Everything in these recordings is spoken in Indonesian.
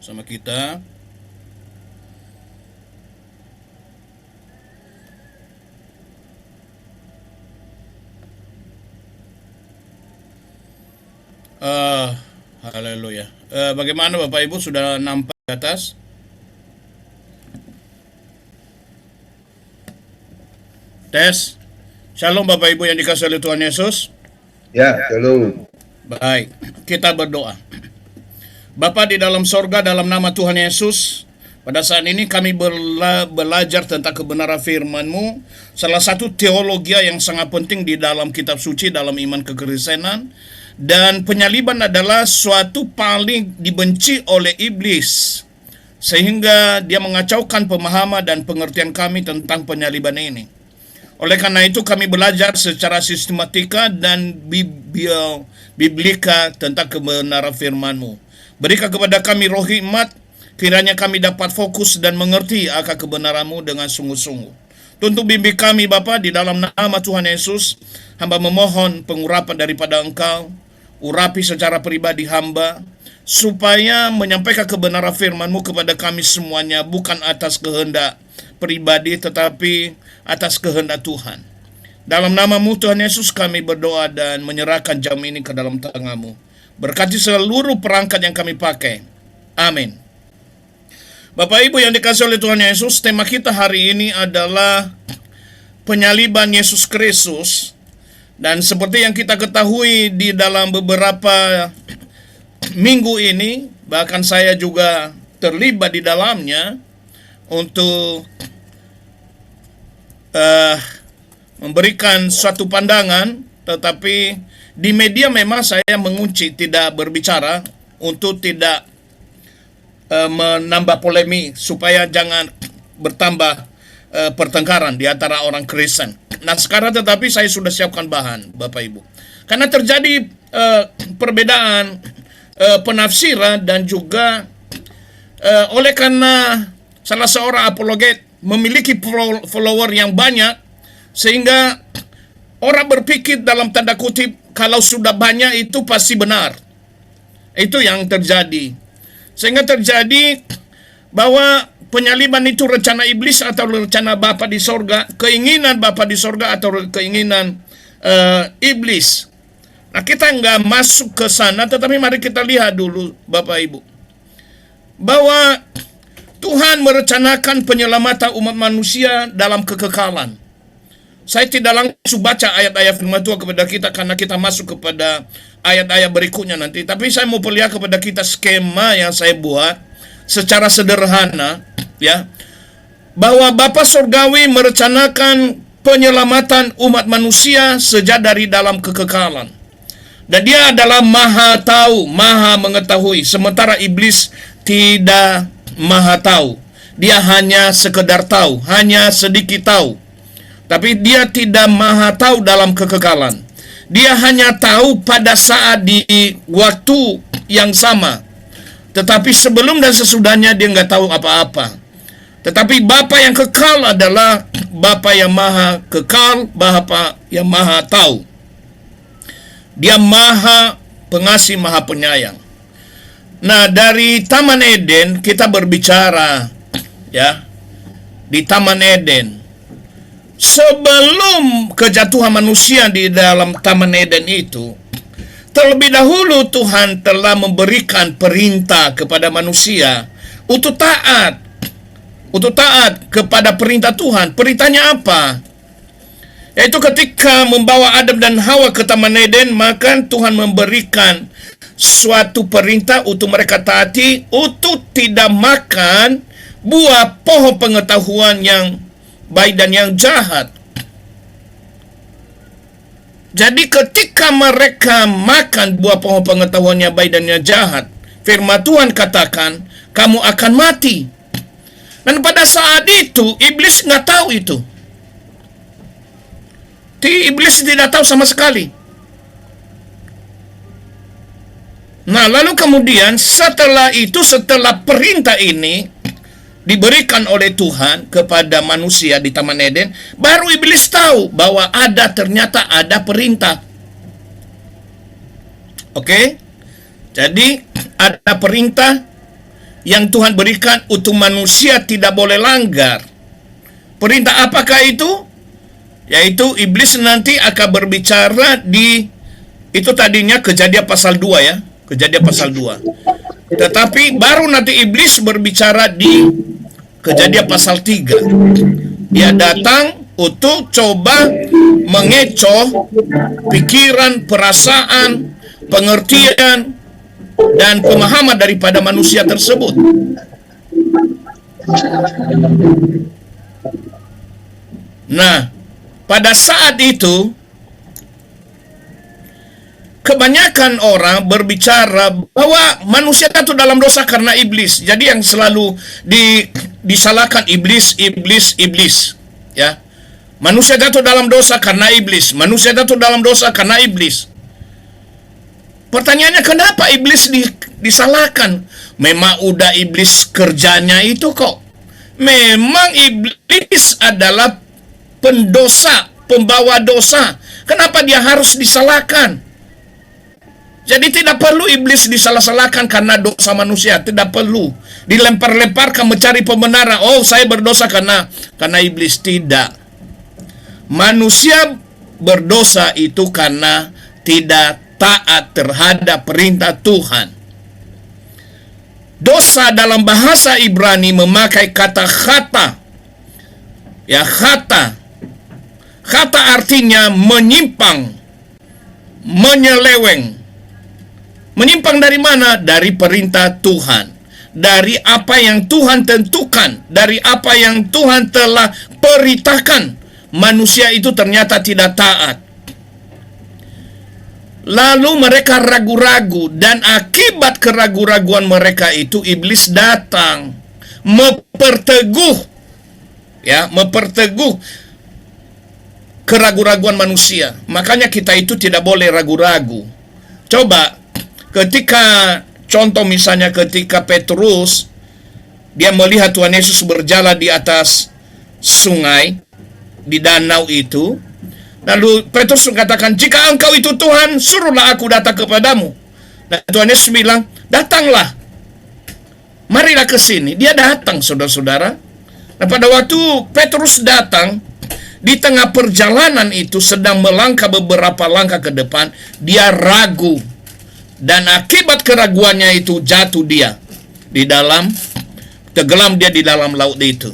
sama kita. Eh, Haleluya. Bagaimana Bapak Ibu sudah nampak di atas? Tes. Shalom Bapak Ibu yang dikasihi oleh Tuhan Yesus. Ya, shalom. Baik, kita berdoa. Bapa di dalam sorga, dalam nama Tuhan Yesus, pada saat ini kami belajar tentang kebenaran firman-Mu. Salah satu teologi yang sangat penting di dalam kitab suci, dalam iman kekristenan. Dan penyaliban adalah suatu paling dibenci oleh iblis, sehingga dia mengacaukan pemahaman dan pengertian kami tentang penyaliban ini. Oleh karena itu kami belajar secara sistematika dan biblika tentang kebenaran firman-Mu. Berikan kepada kami roh hikmat, kiranya kami dapat fokus dan mengerti akan kebenaran-Mu dengan sungguh-sungguh. Tuntun bimbing kami Bapa di dalam nama Tuhan Yesus. Hamba memohon pengurapan daripada Engkau, urapi secara pribadi hamba, supaya menyampaikan kebenaran firman-Mu kepada kami semuanya, bukan atas kehendak pribadi, tetapi atas kehendak Tuhan. Dalam nama-Mu Tuhan Yesus kami berdoa dan menyerahkan jam ini ke dalam tangan-Mu. Berkati seluruh perangkat yang kami pakai. Amin. Bapak Ibu yang dikasihi oleh Tuhan Yesus, tema kita hari ini adalah penyaliban Yesus Kristus. Dan seperti yang kita ketahui di dalam beberapa minggu ini, bahkan saya juga terlibat di dalamnya untuk memberikan suatu pandangan, tetapi di media memang saya mengunci, tidak berbicara untuk tidak menambah polemik, supaya jangan bertambah pertengkaran di antara orang Kristen. Nah sekarang tetapi saya sudah siapkan bahan Bapak Ibu, karena terjadi perbedaan penafsiran, dan juga oleh karena salah seorang apologet memiliki follower yang banyak, sehingga orang berpikir dalam tanda kutip kalau sudah banyak itu pasti benar. Itu yang terjadi, sehingga terjadi bahwa penyaliban itu rencana iblis atau rencana Bapa di sorga, keinginan Bapa di sorga atau keinginan iblis. Nah kita nggak masuk ke sana, tetapi mari kita lihat dulu Bapak Ibu, bahwa Tuhan merencanakan penyelamatan umat manusia dalam kekekalan. Saya tidak langsung baca ayat-ayat firman Tuhan kepada kita, karena kita masuk kepada ayat-ayat berikutnya nanti. Tapi saya mau perlihat kepada kita skema yang saya buat secara sederhana, ya, bahwa Bapa Surgawi merencanakan penyelamatan umat manusia sejak dari dalam kekekalan. Dan dia adalah maha tahu, maha mengetahui. Sementara iblis tidak maha tahu. Dia hanya sekedar tahu, hanya sedikit tahu. Tapi dia tidak maha tahu dalam kekekalan. Dia hanya tahu pada saat di waktu yang sama. Tetapi sebelum dan sesudahnya dia nggak tahu apa-apa. Tetapi Bapa yang kekal adalah Bapa yang maha kekal, Bapa yang maha tahu. Dia maha pengasih, maha penyayang. Nah, dari Taman Eden kita berbicara, ya, di Taman Eden. Sebelum kejatuhan manusia di dalam Taman Eden itu, terlebih dahulu Tuhan telah memberikan perintah kepada manusia untuk taat kepada perintah Tuhan. Perintahnya apa? Yaitu ketika membawa Adam dan Hawa ke Taman Eden, maka Tuhan memberikan suatu perintah untuk mereka taati, untuk tidak makan buah pohon pengetahuan yang baik dan yang jahat. Jadi ketika mereka makan buah pohon pengetahuan yang baik dan yang jahat, firman Tuhan katakan, kamu akan mati. Dan pada saat itu, iblis nggak tahu itu. Iblis tidak tahu sama sekali. Nah, lalu kemudian setelah itu, setelah perintah ini diberikan oleh Tuhan kepada manusia di Taman Eden, baru iblis tahu bahwa ternyata ada perintah. Oke? Jadi ada perintah yang Tuhan berikan untuk manusia tidak boleh langgar. Perintah apakah itu? Yaitu iblis nanti akan berbicara di, itu tadinya Kejadian pasal 2 ya, Kejadian pasal 2. Tetapi baru nanti iblis berbicara di Kejadian pasal 3. Dia datang untuk coba mengecoh pikiran, perasaan, pengertian, dan pemahaman daripada manusia tersebut. Nah, pada saat itu kebanyakan orang berbicara bahwa manusia jatuh dalam dosa karena iblis. Jadi yang selalu disalahkan iblis, ya. Manusia jatuh dalam dosa karena iblis. Manusia jatuh dalam dosa karena iblis. Pertanyaannya, kenapa iblis disalahkan? Memang udah iblis kerjanya itu kok. Memang iblis adalah pendosa, pembawa dosa. Kenapa dia harus disalahkan? Jadi tidak perlu iblis disalah-salahkan karena dosa manusia. Tidak perlu dilempar-lemparkan mencari pembenaran. Oh, saya berdosa karena iblis. Tidak. Manusia berdosa itu karena tidak taat terhadap perintah Tuhan. Dosa dalam bahasa Ibrani memakai kata khata. Ya, khata. Khata artinya menyimpang, menyeleweng. Menyimpang dari mana? Dari perintah Tuhan. Dari apa yang Tuhan tentukan. Dari apa yang Tuhan telah perintahkan. Manusia itu ternyata tidak taat. Lalu mereka ragu-ragu, dan akibat keraguan-raguan mereka itu iblis datang memperteguh keraguan-raguan manusia. Makanya kita itu tidak boleh ragu-ragu. Coba ketika contoh misalnya ketika Petrus dia melihat Tuhan Yesus berjalan di atas sungai, di danau itu. Lalu Petrus mengatakan, jika engkau itu Tuhan, suruhlah aku datang kepadamu. Dan Tuhan Yesus bilang, datanglah. Marilah ke sini. Dia datang, saudara-saudara. Nah, pada waktu Petrus datang, di tengah perjalanan itu sedang melangkah beberapa langkah ke depan, dia ragu. Dan akibat keraguannya itu jatuh dia tenggelam dia di dalam laut itu.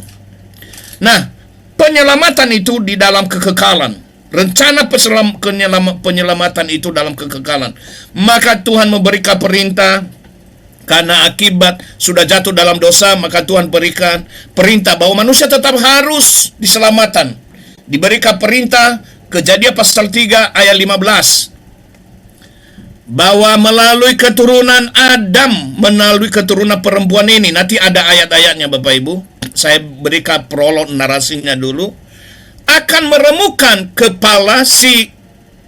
Nah, penyelamatan itu di dalam kekekalan. Rencana penyelamatan itu dalam kekekalan. Maka Tuhan memberikan perintah. Karena akibat sudah jatuh dalam dosa, maka Tuhan berikan perintah bahwa manusia tetap harus diselamatkan. Diberikan perintah, Kejadian pasal 3 ayat 15. Bahwa melalui keturunan Adam, melalui keturunan perempuan ini. Nanti ada ayat-ayatnya Bapak Ibu. Saya berikan prolog narasinya dulu. Akan meremukkan kepala si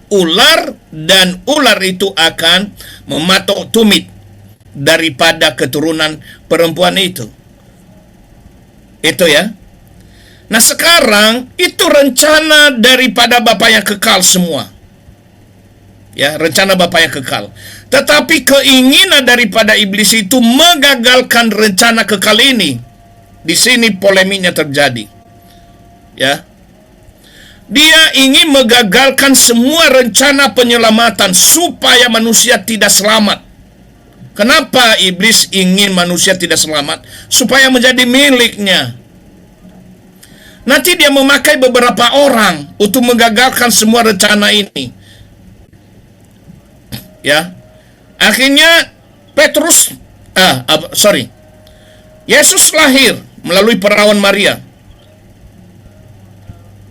ular, dan ular itu akan mematok tumit daripada keturunan perempuan itu. Itu ya. Nah sekarang itu rencana daripada Bapa yang kekal semua. Ya, rencana Bapa yang kekal. Tetapi keinginan daripada iblis itu mengagalkan rencana kekal ini. Di sini polemiknya terjadi. Ya. Dia ingin mengagalkan semua rencana penyelamatan supaya manusia tidak selamat. Kenapa iblis ingin manusia tidak selamat? Supaya menjadi miliknya. Nanti dia memakai beberapa orang untuk mengagalkan semua rencana ini. Ya. Akhirnya Yesus lahir melalui perawan Maria.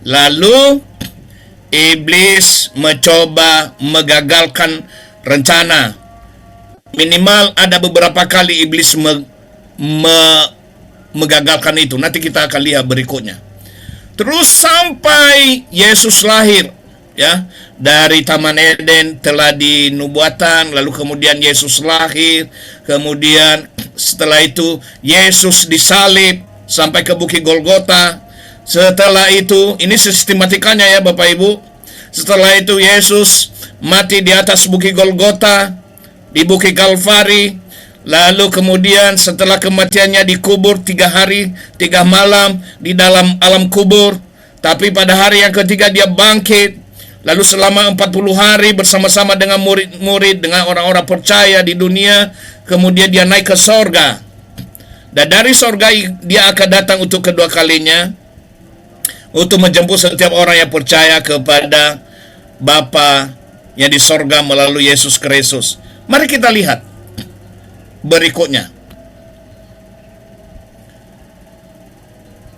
Lalu iblis mencoba mengagalkan rencana. Minimal ada beberapa kali iblis mengagalkan itu. Nanti kita akan lihat berikutnya. Terus sampai Yesus lahir, ya, dari Taman Eden telah dinubuatan, lalu kemudian Yesus lahir, kemudian setelah itu Yesus disalib sampai ke Bukit Golgota. Setelah itu, ini sistematikanya ya Bapak Ibu. Setelah itu Yesus mati di atas Bukit Golgota, di Bukit Kalvari. Lalu kemudian setelah kematiannya dikubur 3 hari 3 malam di dalam alam kubur. Tapi pada hari yang ketiga dia bangkit. Lalu selama 40 hari bersama-sama dengan murid-murid, dengan orang-orang percaya di dunia. Kemudian dia naik ke sorga. Dan dari sorga dia akan datang untuk kedua kalinya, untuk menjemput setiap orang yang percaya kepada Bapa yang di sorga melalui Yesus Kristus. Mari kita lihat berikutnya.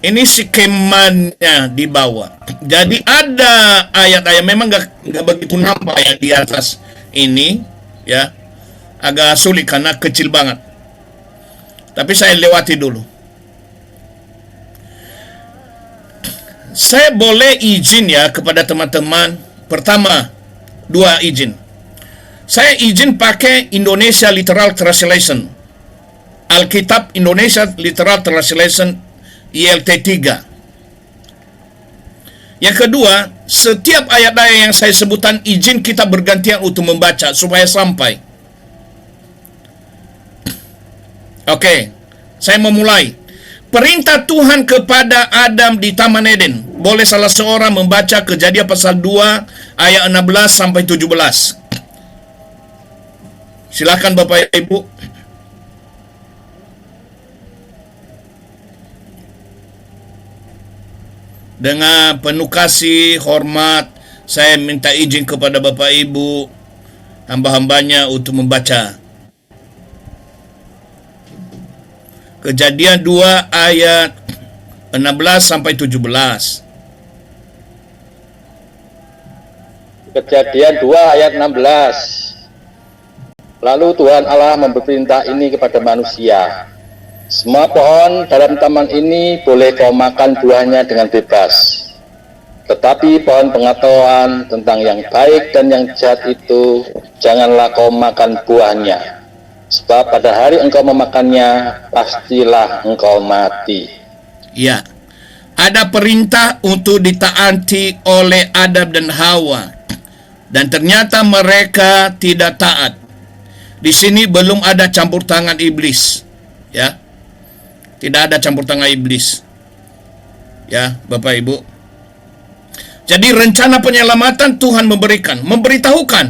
Ini skemanya di bawah. Jadi ada ayat-ayat, memang gak begitu nampak ya di atas ini, ya, agak sulit karena kecil banget. Tapi saya lewati dulu. Saya boleh izin ya kepada teman-teman. Pertama, 2 izin. Saya izin pakai Indonesia Literal Translation, Alkitab Indonesia Literal Translation ILT 3. Yang kedua, setiap ayat-ayat yang saya sebutkan izin kita bergantian untuk membaca supaya sampai. Oke, saya memulai. Perintah Tuhan kepada Adam di Taman Eden. Boleh salah seorang membaca Kejadian pasal 2 ayat 16 sampai 17. Silakan Bapak Ibu. Dengan penuh kasih, hormat, saya minta izin kepada Bapak Ibu, hamba-hambanya untuk membaca Kejadian 2 ayat 16 sampai 17. Kejadian 2 ayat 16. Lalu Tuhan Allah memberi perintah ini kepada manusia. Semua pohon dalam taman ini boleh kau makan buahnya dengan bebas. Tetapi pohon pengetahuan tentang yang baik dan yang jahat itu janganlah kau makan buahnya. Sebab pada hari engkau memakannya, pastilah engkau mati. Ya, ada perintah untuk ditaati oleh Adam dan Hawa. Dan ternyata mereka tidak taat. Di sini belum ada campur tangan iblis, ya, tidak ada campur tangan iblis, ya, Bapak Ibu. Jadi rencana penyelamatan Tuhan memberitahukan,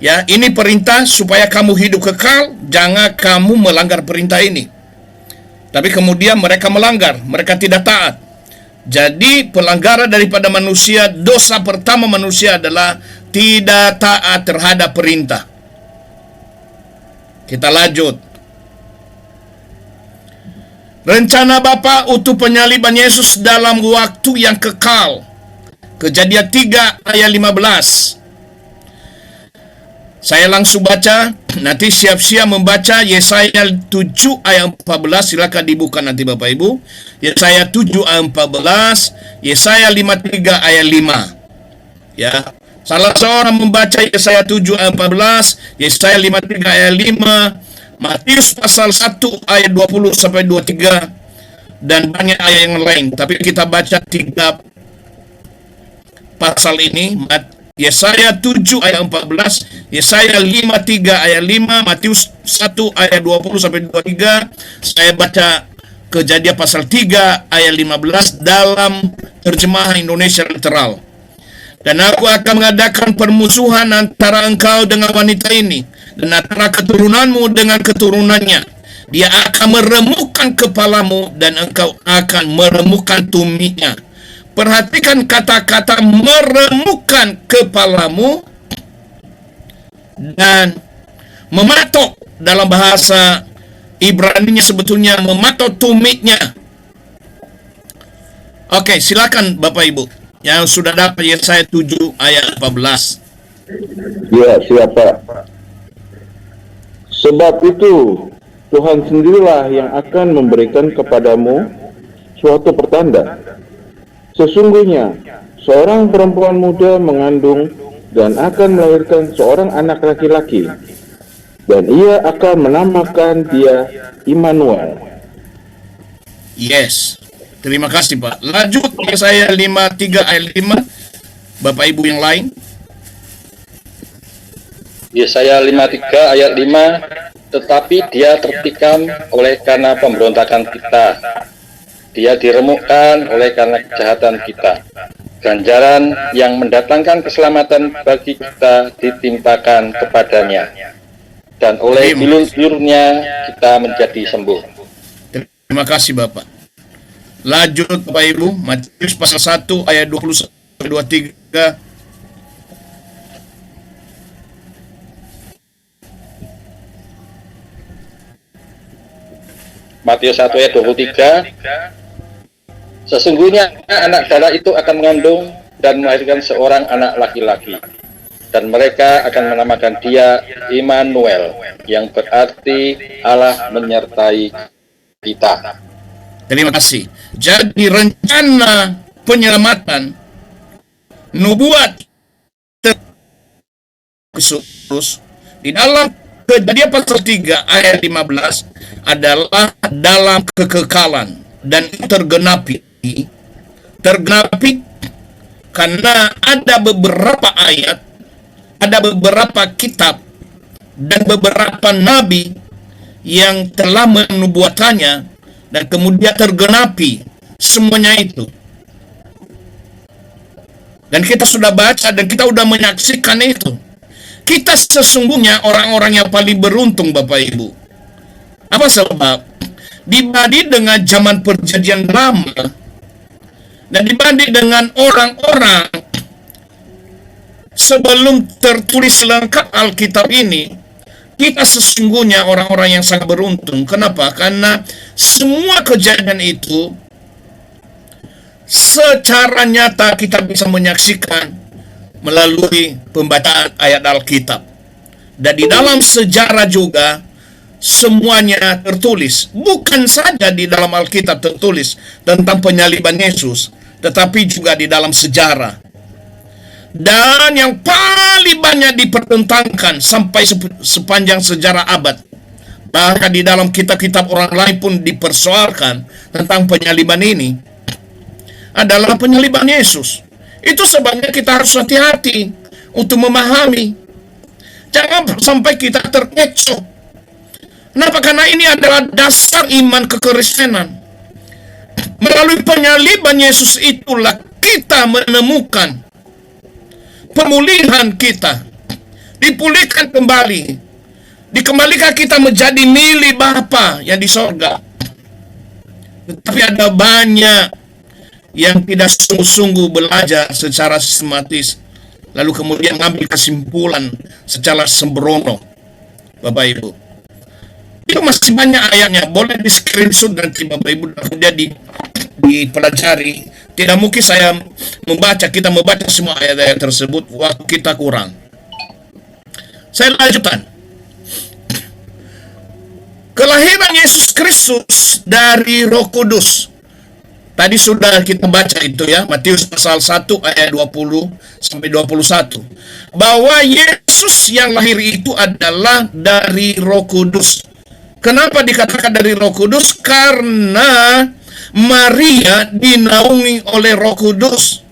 ya, ini perintah supaya kamu hidup kekal, jangan kamu melanggar perintah ini. Tapi kemudian mereka melanggar, mereka tidak taat. Jadi pelanggaran daripada manusia, dosa pertama manusia adalah tidak taat terhadap perintah. Kita lanjut. Rencana Bapa untuk penyaliban Yesus dalam waktu yang kekal. Kejadian 3 ayat 15. Saya langsung baca, nanti siap-siap membaca Yesaya 7 ayat 14, silakan dibuka nanti Bapak Ibu. Yesaya 7 ayat 14, Yesaya 53 ayat 5. Ya. Salah seorang membaca Yesaya 7 ayat 14, Yesaya 53 ayat 5, Matius pasal 1 ayat 20 sampai 23, dan banyak ayat yang lain. Tapi kita baca 3 pasal ini, Yesaya 7 ayat 14, Yesaya 53 ayat 5, Matius 1 ayat 20 sampai 23. Saya baca Kejadian pasal 3 ayat 15 dalam terjemahan Indonesia Literal. Dan aku akan mengadakan permusuhan antara engkau dengan wanita ini, dan antara keturunanmu dengan keturunannya. Dia akan meremukkan kepalamu, dan engkau akan meremukkan tumitnya. Perhatikan kata-kata meremukkan kepalamu dan mematok. Dalam bahasa Ibrani-nya sebetulnya mematok tumitnya. Oke, silakan Bapak Ibu yang sudah dapat Yesaya 7 ayat 14. Ya, siap Pak. Sebab itu Tuhan sendirilah yang akan memberikan kepadamu suatu pertanda. Sesungguhnya seorang perempuan muda mengandung dan akan melahirkan seorang anak laki-laki, dan ia akan menamakan dia Immanuel. Yes. Terima kasih Pak. Lanjut Yesaya 53 ayat 5. Bapak Ibu yang lain. Yesaya 53 ayat 5. tetapi dia tertikam oleh karena pemberontakan kita. Dia diremukkan oleh karena kejahatan kita. Ganjaran yang mendatangkan keselamatan bagi kita ditimpakan kepadanya. Dan oleh bilur-bilurnya kita menjadi sembuh. Terima kasih Bapak. Lanjut Bapak Ibu, Matius pasal 1 ayat 21-23. Matius 1 ayat 23. Sesungguhnya anak darah itu akan mengandung dan melahirkan seorang anak laki-laki, dan mereka akan menamakan dia Immanuel, yang berarti Allah menyertai kita. Terima kasih. Jadi rencana penyelamatan nubuat Yesus di dalam Kejadian pasal 3 ayat 15 adalah dalam kekekalan, dan tergenapi karena ada beberapa ayat, ada beberapa kitab dan beberapa nabi yang telah menubuatannya, dan kemudian tergenapi semuanya itu. Dan kita sudah baca dan kita sudah menyaksikan itu. Kita sesungguhnya orang-orang yang paling beruntung Bapak Ibu. Apa sebab? Dibanding dengan zaman perjanjian lama dan dibanding dengan orang-orang sebelum tertulis lengkap Alkitab ini, kita sesungguhnya orang-orang yang sangat beruntung. Kenapa? Karena semua kejadian itu secara nyata kita bisa menyaksikan melalui pembacaan ayat Alkitab. Dan di dalam sejarah juga semuanya tertulis. Bukan saja di dalam Alkitab tertulis tentang penyaliban Yesus, tetapi juga di dalam sejarah. Dan yang paling banyak dipertentangkan sampai sepanjang sejarah abad, bahkan di dalam kitab-kitab orang lain pun dipersoalkan tentang penyaliban ini, adalah penyaliban Yesus. Itu sebabnya kita harus hati-hati untuk memahami. Jangan sampai kita terkecoh. Kenapa? Karena ini adalah dasar iman kekristenan. Melalui penyaliban Yesus itulah kita menemukan pemulihan kita, dipulihkan kembali, dikembalikan kita menjadi milik Bapa yang di sorga. Tetapi ada banyak yang tidak sungguh-sungguh belajar secara sistematis, lalu kemudian mengambil kesimpulan secara sembrono. Bapak Ibu, itu masih banyak ayatnya, boleh di screenshot nanti Bapak Ibu, kemudian dipelajari. Tidak mungkin saya kita membaca semua ayat-ayat tersebut, waktu kita kurang. Saya lanjutkan. Kelahiran Yesus Kristus dari Roh Kudus. Tadi sudah kita baca itu ya, Matius pasal 1 ayat 20 sampai 21. Bahwa Yesus yang lahir itu adalah dari Roh Kudus. Kenapa dikatakan dari Roh Kudus? Karena Maria dinaungi oleh Roh Kudus.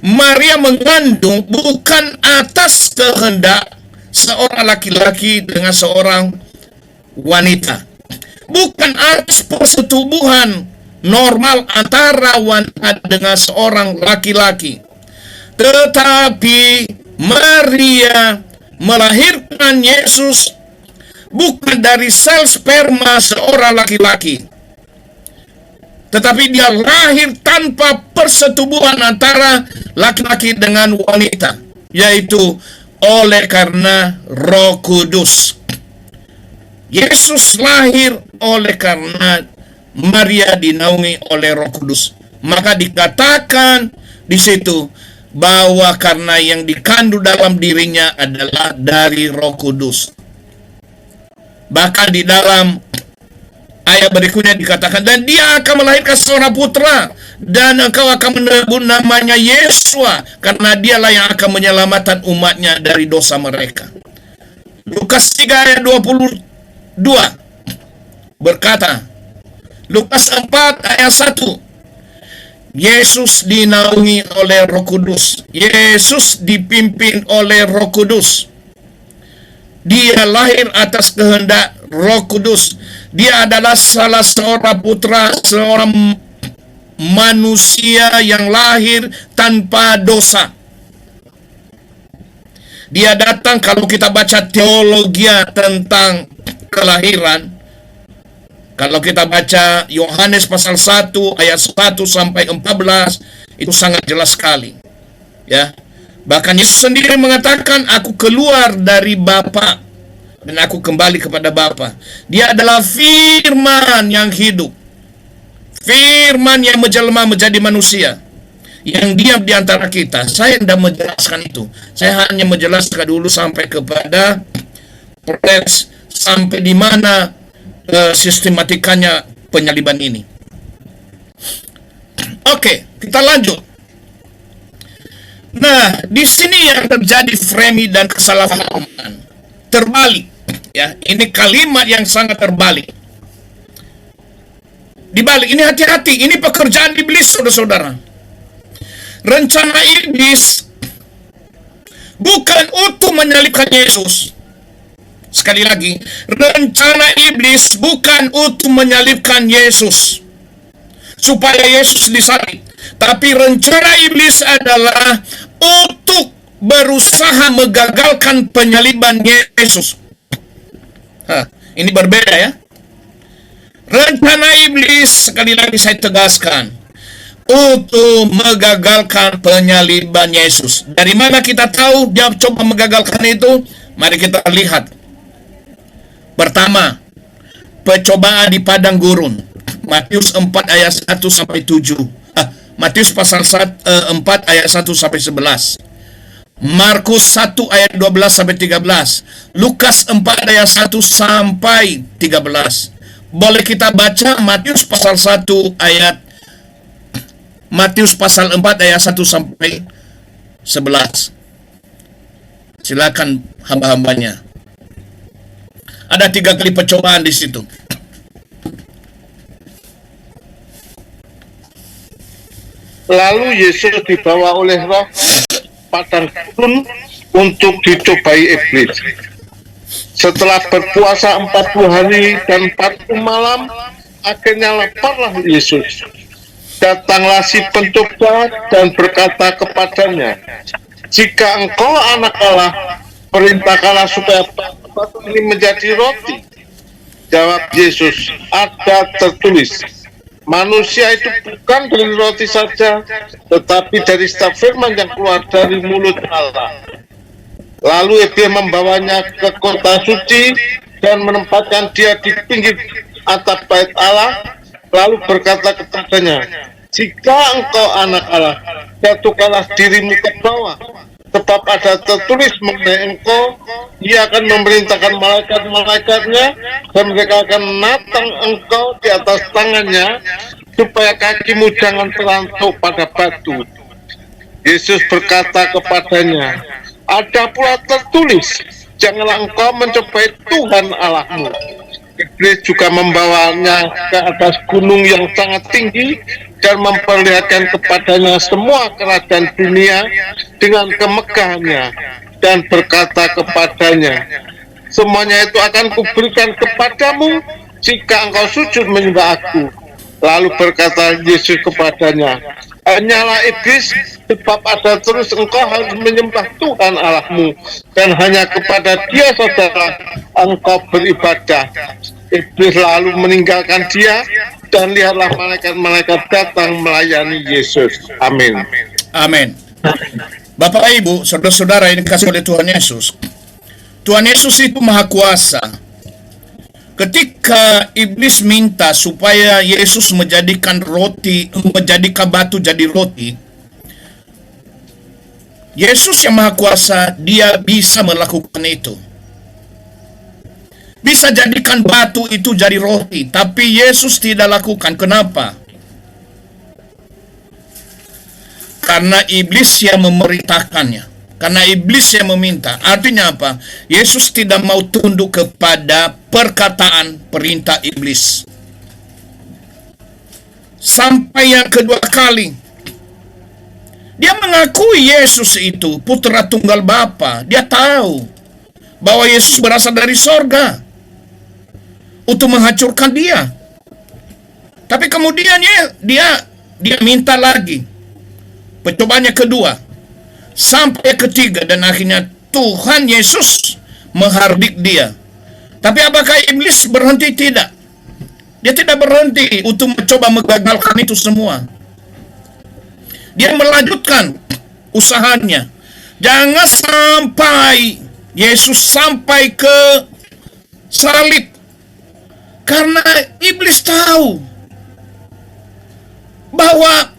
Maria mengandung bukan atas kehendak seorang laki-laki dengan seorang wanita. Bukan atas persetubuhan normal antara wanita dengan seorang laki-laki, tetapi Maria melahirkan Yesus bukan dari sel sperma seorang laki-laki, tetapi dia lahir tanpa persetubuhan antara laki-laki dengan wanita, yaitu oleh karena Roh Kudus. Yesus lahir oleh karena Maria dinaungi oleh Roh Kudus. Maka dikatakan di situ bahwa karena yang dikandung dalam dirinya adalah dari Roh Kudus. Bahkan di dalam ayat berikutnya dikatakan, dan dia akan melahirkan seorang putra, dan engkau akan menyebut namanya Yesua, karena dialah yang akan menyelamatkan umatnya dari dosa mereka. Lukas 3 ayat 22 berkata, Lukas 4 ayat 1, Yesus dinaungi oleh Roh Kudus. Yesus dipimpin oleh Roh Kudus. Dia lahir atas kehendak Roh Kudus. Dia adalah salah seorang putra, seorang manusia yang lahir tanpa dosa. Dia datang, kalau kita baca teologi tentang kelahiran, kalau kita baca Yohanes pasal 1 ayat 1 sampai 14, itu sangat jelas sekali. Ya. Bahkan Yesus sendiri mengatakan, aku keluar dari Bapa dan aku kembali kepada Bapa. Dia adalah firman yang hidup. Firman yang menjelma menjadi manusia, yang diam di antara kita. Saya tidak menjelaskan itu. Saya hanya menjelaskan dulu sampai kepada proses sampai di mana sistematikanya penyaliban ini. Oke, kita lanjut. Nah, di sini yang terjadi framing dan kesalahpahaman terbalik. Ya, ini kalimat yang sangat terbalik. Dibalik, ini hati-hati. Ini pekerjaan iblis, saudara-saudara. Rencana iblis bukan untuk menyalibkan Yesus. Sekali lagi, rencana iblis bukan untuk menyalibkan Yesus supaya Yesus disalib, tapi rencana iblis adalah untuk berusaha menggagalkan penyaliban Yesus. Ini berbeda ya. Rencana iblis, sekali lagi saya tegaskan, untuk menggagalkan penyaliban Yesus. Dari mana kita tahu dia coba menggagalkan itu? Mari kita lihat. Pertama, percobaan di padang gurun. Matius 4 ayat 1 sampai 7. Matius pasal 4 ayat 1 sampai 11. Markus 1 ayat 12 sampai 13. Lukas 4 ayat 1 sampai 13. Boleh kita baca Matius pasal 1 ayat Matius pasal 4 ayat 1 sampai 11. Silakan hamba-hambanya. Ada 3 kali percobaan di situ. Lalu Yesus dibawa oleh Roh padang gurun untuk dicobai iblis. Setelah berpuasa 40 hari dan 40 malam, akhirnya laparlah Yesus. Datanglah si pencoba dan berkata kepadanya, jika engkau anak Allah, perintahkanlah supaya batu ini menjadi roti. Jawab Yesus, ada tertulis, manusia itu bukan dari roti saja, tetapi dari setiap firman yang keluar dari mulut Allah. Lalu iblis membawanya ke kota suci dan menempatkan dia di pinggir atap bait Allah, lalu berkata kepadanya, jika engkau anak Allah, jatuhkanlah dirimu ke bawah, sebab ada tertulis mengenai engkau, ia akan memerintahkan malaikat-malaikatnya, dan mereka akan menatang engkau di atas tangannya, supaya kakimu jangan terantuk pada batu. Yesus berkata kepadanya, ada pula tertulis, janganlah engkau mencobai Tuhan Allahmu. Iblis juga membawanya ke atas gunung yang sangat tinggi dan memperlihatkan kepadanya semua kerajaan dunia dengan kemegahannya, dan berkata kepadanya, semuanya itu akan kuberikan kepadamu jika engkau sujud menyembah aku. Lalu berkata Yesus kepadanya, hanyalah iblis, sebab ada terus engkau harus menyembah Tuhan Allahmu, dan hanya kepada Dia saudara engkau beribadah. Iblis lalu meninggalkan dia, dan lihatlah malaikat-malaikat datang melayani Yesus. Amin. Amin. Bapak Ibu, saudara-saudara yang dikasih oleh Tuhan Yesus, Tuhan Yesus itu maha kuasa. Ketika iblis minta supaya Yesus menjadikan batu jadi roti, Yesus yang maha kuasa, dia bisa melakukan itu. Bisa jadikan batu itu jadi roti, tapi Yesus tidak lakukan. Kenapa? Karena iblis yang memerintahkannya. Karena iblis yang meminta. Artinya apa? Yesus tidak mau tunduk kepada perkataan perintah iblis. Sampai yang kedua kali, dia mengakui Yesus itu putra tunggal Bapa. Dia tahu bahwa Yesus berasal dari sorga untuk menghancurkan dia. Tapi kemudian dia minta lagi. Percobaannya kedua, sampai ketiga, dan akhirnya Tuhan Yesus menghardik dia. Tapi apakah iblis berhenti? Tidak. Dia tidak berhenti untuk mencoba menggagalkan itu semua. Dia melanjutkan usahanya. Jangan sampai Yesus sampai ke salib. Karena iblis tahu bahwa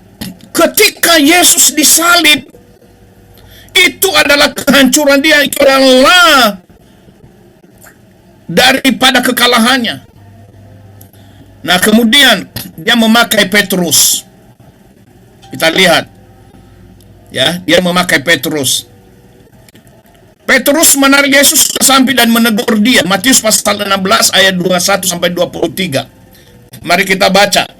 ketika Yesus disalib, itu adalah kehancuran dia, itu adalah daripada kekalahannya. Nah, kemudian dia memakai Petrus. Kita lihat, ya, dia memakai Petrus. Petrus menarik Yesus ke samping dan menegur dia. Matius pasal 16 ayat 21 sampai 23. Mari kita baca.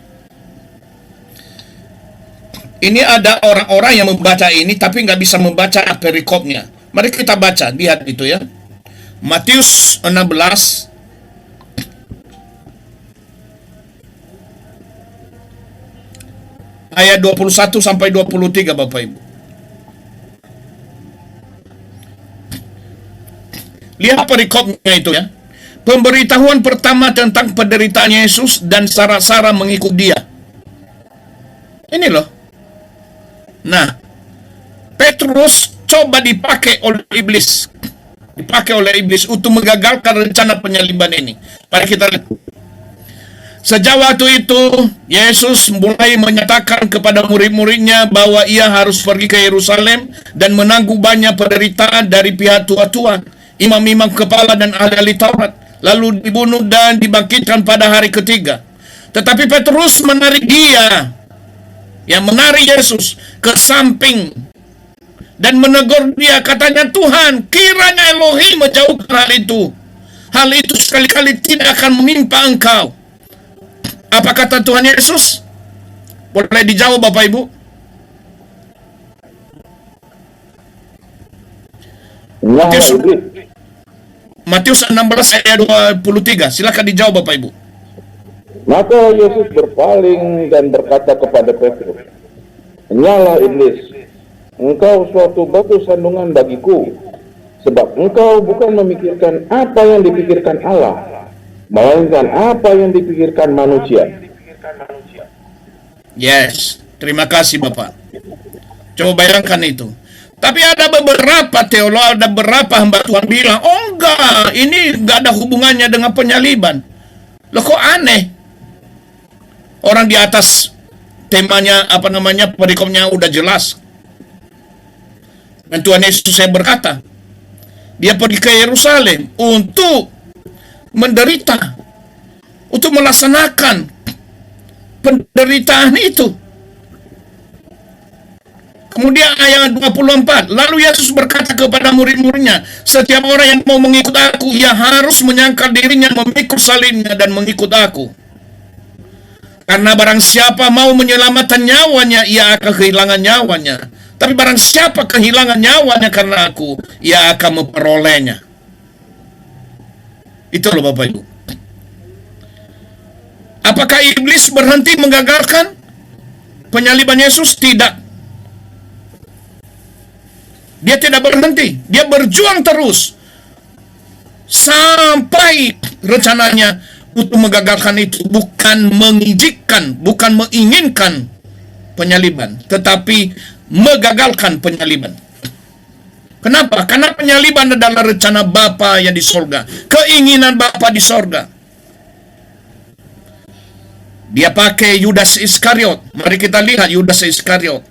Ini ada orang-orang yang membaca ini tapi nggak bisa membaca perikopnya. Mari kita baca, lihat itu ya. Matius 16 ayat 21 sampai 23, Bapak Ibu. Lihat perikopnya itu ya. Pemberitahuan pertama tentang penderitaan Yesus dan syarat-syarat mengikut dia. Ini loh. Nah, Petrus coba dipakai oleh iblis. Dipakai oleh iblis untuk menggagalkan rencana penyaliban ini. Mari kita lihat. Sejak waktu itu, Yesus mulai menyatakan kepada murid-muridnya bahwa ia harus pergi ke Yerusalem dan menanggung banyak penderitaan dari pihak tua-tua, imam-imam kepala dan ahli-ahli Taurat, lalu dibunuh dan dibangkitkan pada hari ketiga. Tetapi Petrus menarik dia, yang menarik Yesus ke samping dan menegur dia, katanya, Tuhan, kiranya Elohim menjauhkan hal itu. Hal itu sekali-kali tidak akan menimpa engkau. Apa kata Tuhan Yesus? Boleh dijawab Bapak Ibu? Matius 16 ayat 23. Silakan dijawab Bapak Ibu. Maka Yesus berpaling dan berkata kepada Petrus, "Nyalah iblis, engkau suatu batu sandungan bagiku, sebab engkau bukan memikirkan apa yang dipikirkan Allah, melainkan apa yang dipikirkan manusia." Yes, terima kasih Bapak. Coba bayangkan itu. Tapi ada beberapa teolog, ada beberapa hamba Tuhan bilang, oh enggak, ini enggak ada hubungannya dengan penyaliban. Loh kok aneh? Orang di atas temanya, perikopnya udah jelas. Dan Tuhan Yesus saya berkata, dia pergi ke Yerusalem untuk menderita, untuk melaksanakan penderitaan itu. Kemudian ayat 24, lalu Yesus berkata kepada murid-muridnya, setiap orang yang mau mengikut aku, ia harus menyangkal dirinya, memikul salibnya dan mengikut aku. Karena barang siapa mau menyelamatkan nyawanya, ia akan kehilangan nyawanya. Tapi barang siapa kehilangan nyawanya karena aku, ia akan memperolehnya. Itu loh Bapak Ibu. Apakah iblis berhenti menggagalkan penyaliban Yesus? Tidak. Dia tidak berhenti. Dia berjuang terus. Sampai rencananya untuk menggagalkan itu. Bukan mengizinkan, bukan menginginkan penyaliban, tetapi mengagalkan penyaliban. Kenapa? Karena penyaliban adalah rencana Bapa yang di sorga, keinginan Bapa di sorga. Dia pakai Yudas Iskariot. Mari kita lihat Yudas Iskariot.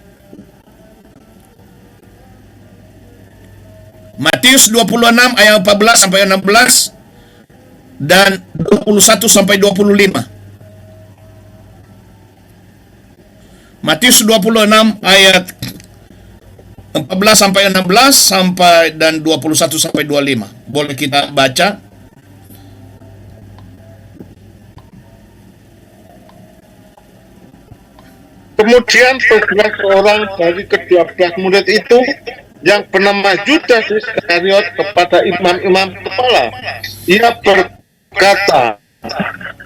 Matius 26 ayat 14 sampai 16 dan 21 sampai 25. Matius 26 ayat 14 sampai 16 sampai dan 21 sampai 25. Boleh kita baca? Kemudian beberapa orang dari ke-12 murid itu yang bernama Judas Iskariot kepada imam-imam kepala. Ia berkata,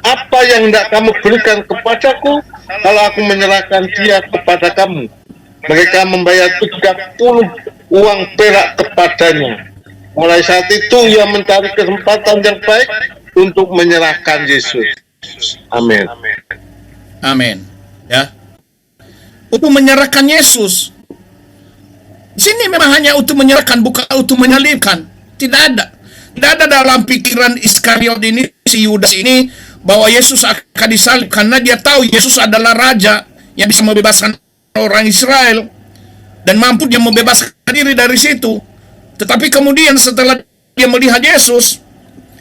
apa yang hendak kamu berikan kepadaku kalau aku menyerahkan dia kepada kamu? Mereka membayar 30 uang perak kepadanya. Mulai saat itu ia mencari kesempatan yang baik untuk menyerahkan Yesus. Amin. Amin. Ya. Untuk menyerahkan Yesus. Di sini memang hanya untuk menyerahkan, bukan untuk menyalibkan. Tidak ada. Tidak ada dalam pikiran Iskariot ini, si Yudas ini, bahwa Yesus akan disalib. Karena dia tahu Yesus adalah Raja yang bisa membebaskan orang Israel. Dan mampu dia membebaskan diri dari situ. Tetapi kemudian setelah dia melihat Yesus,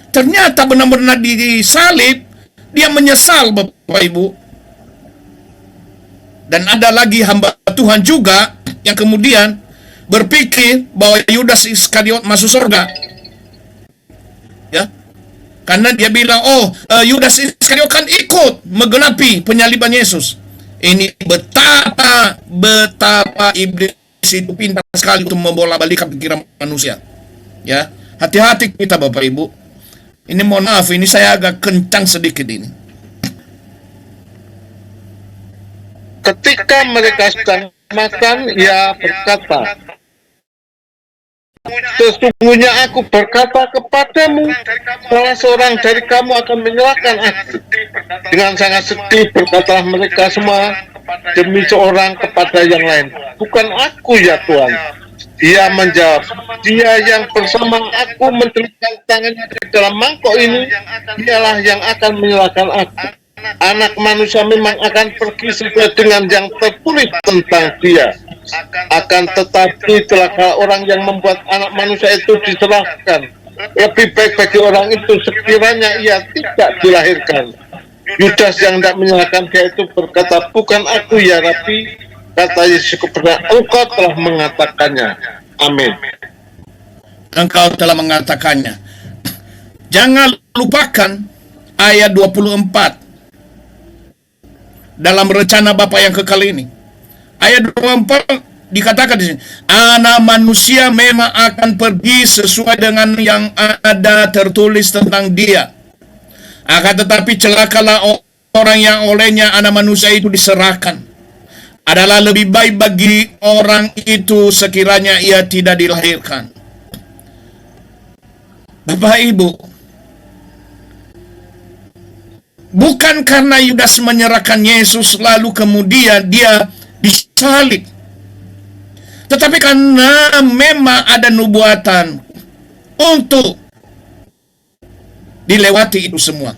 ternyata benar-benar disalib, dia menyesal, Bapak Ibu. Dan ada lagi hamba Tuhan juga yang kemudian berpikir bahwa Yudas Iskariot masuk surga. Ya. Karena dia bilang, Yudas Iskariot kan ikut menggenapi penyaliban Yesus. Ini betapa iblis itu pintar sekali untuk membolak-balikan pikiran manusia. Ya, hati-hati kita Bapak Ibu. Ini mohon maaf, ini saya agak kencang sedikit ini. Ketika mereka sedang makan, ia berkata, sesungguhnya aku berkata kepadamu, salah seorang dari kamu akan menyerahkan aku. Dengan sangat sedih berkatalah mereka semua demi seorang kepada yang lain, bukan aku ya Tuhan. Ia menjawab, dia yang bersama aku mencelupkan tangannya di dalam mangkok ini, dialah yang akan menyerahkan aku. Anak manusia memang akan pergi sesuai dengan yang tertulis tentang dia. Akan tetapi celaka orang yang membuat anak manusia itu diserahkan. Lebih baik bagi orang itu sekiranya ia tidak dilahirkan. Yudas yang tidak menyerahkan dia itu berkata, bukan aku ya Rabi. Kata Yesus kepada, engkau telah mengatakannya. Amin. Engkau telah mengatakannya. Jangan lupakan ayat 24 dalam rencana Bapa yang kekal ini. Ayat 24 dikatakan di sini, anak manusia memang akan pergi sesuai dengan yang ada tertulis tentang dia. Akan tetapi celakalah orang yang olehnya anak manusia itu diserahkan. Adalah lebih baik bagi orang itu sekiranya ia tidak dilahirkan. Bapak Ibu, bukan karena Yudas menyerahkan Yesus lalu kemudian dia disalib, tetapi karena memang ada nubuatan untuk dilewati itu semua.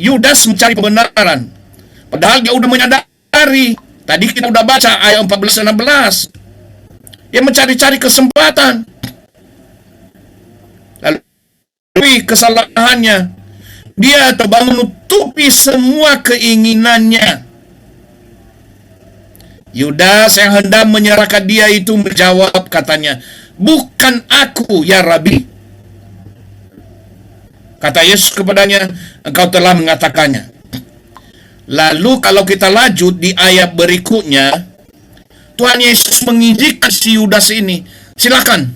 Yudas mencari kebenaran, padahal dia udah menyadari. Tadi kita udah baca ayat 14-16. Dia mencari-cari kesempatan. Lalu kesalahannya, dia coba menutupi semua keinginannya. Yudas yang hendak menyerahkan dia itu menjawab, katanya, bukan aku ya Rabi. Kata Yesus kepadanya, engkau telah mengatakannya. Lalu kalau kita lanjut di ayat berikutnya, Tuhan Yesus mengizinkan si Yudas ini, silakan.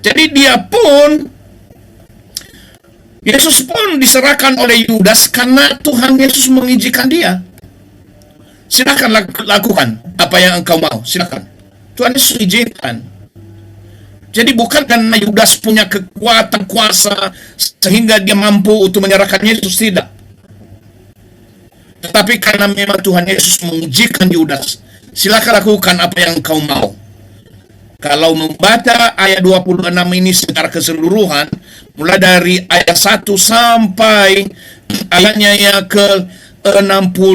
Jadi Yesus pun diserahkan oleh Yudas karena Tuhan Yesus mengizinkan dia. Silakan lakukan apa yang engkau mau, silakan. Tuhan Yesus izinkan. Jadi bukan karena Yudas punya kekuatan kuasa sehingga dia mampu untuk menyerahkan Yesus, tidak. Tetapi karena memang Tuhan Yesus mengizinkan Yudas, silakan lakukan apa yang engkau mau. Kalau membaca ayat 26 ini secara keseluruhan, mulai dari ayat 1 sampai ayatnya yang ke 75,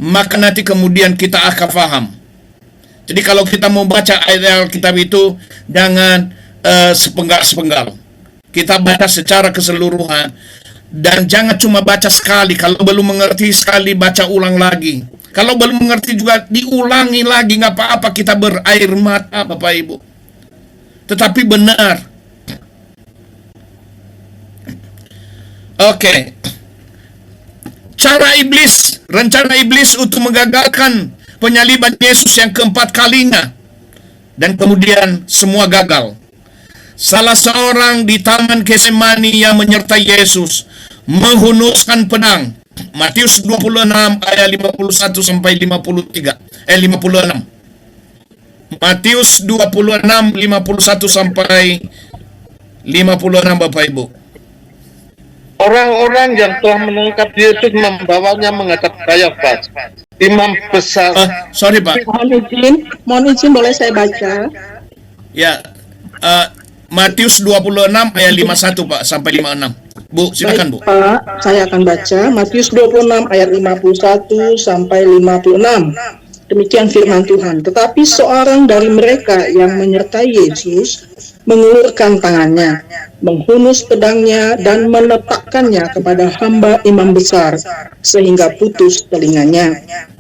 maka nanti kemudian kita akan paham. Jadi kalau kita mau baca ayat Alkitab itu, jangan sepenggal-sepenggal. Kita baca secara keseluruhan. Dan jangan cuma baca sekali. Kalau belum mengerti sekali, baca ulang lagi. Kalau belum mengerti juga, diulangi lagi. Nggak apa-apa kita berair mata, Bapak Ibu. Tetapi benar. Oke. rencana iblis untuk menggagalkan penyaliban Yesus yang keempat kalinya. Dan kemudian semua gagal. Salah seorang di Taman Getsemani yang menyertai Yesus menghunuskan pedang. Matius 26 ayat 51 sampai 56. Matius 26 51 sampai 56 Bapak Ibu. Orang-orang yang telah menangkap Yesus membawanya menghadap Kayafas, imam besar. Sorry Pak. Mohon izin boleh saya baca? Ya, Matius 26 ayat 51 Pak sampai 56. Bu, silakan Bu. Baik, Pak, saya akan baca Matius 26 ayat 51 sampai 56. Demikian firman Tuhan. Tetapi seorang dari mereka yang menyertai Yesus mengulurkan tangannya, menghunus pedangnya dan meletakkannya kepada hamba imam besar, sehingga putus telinganya.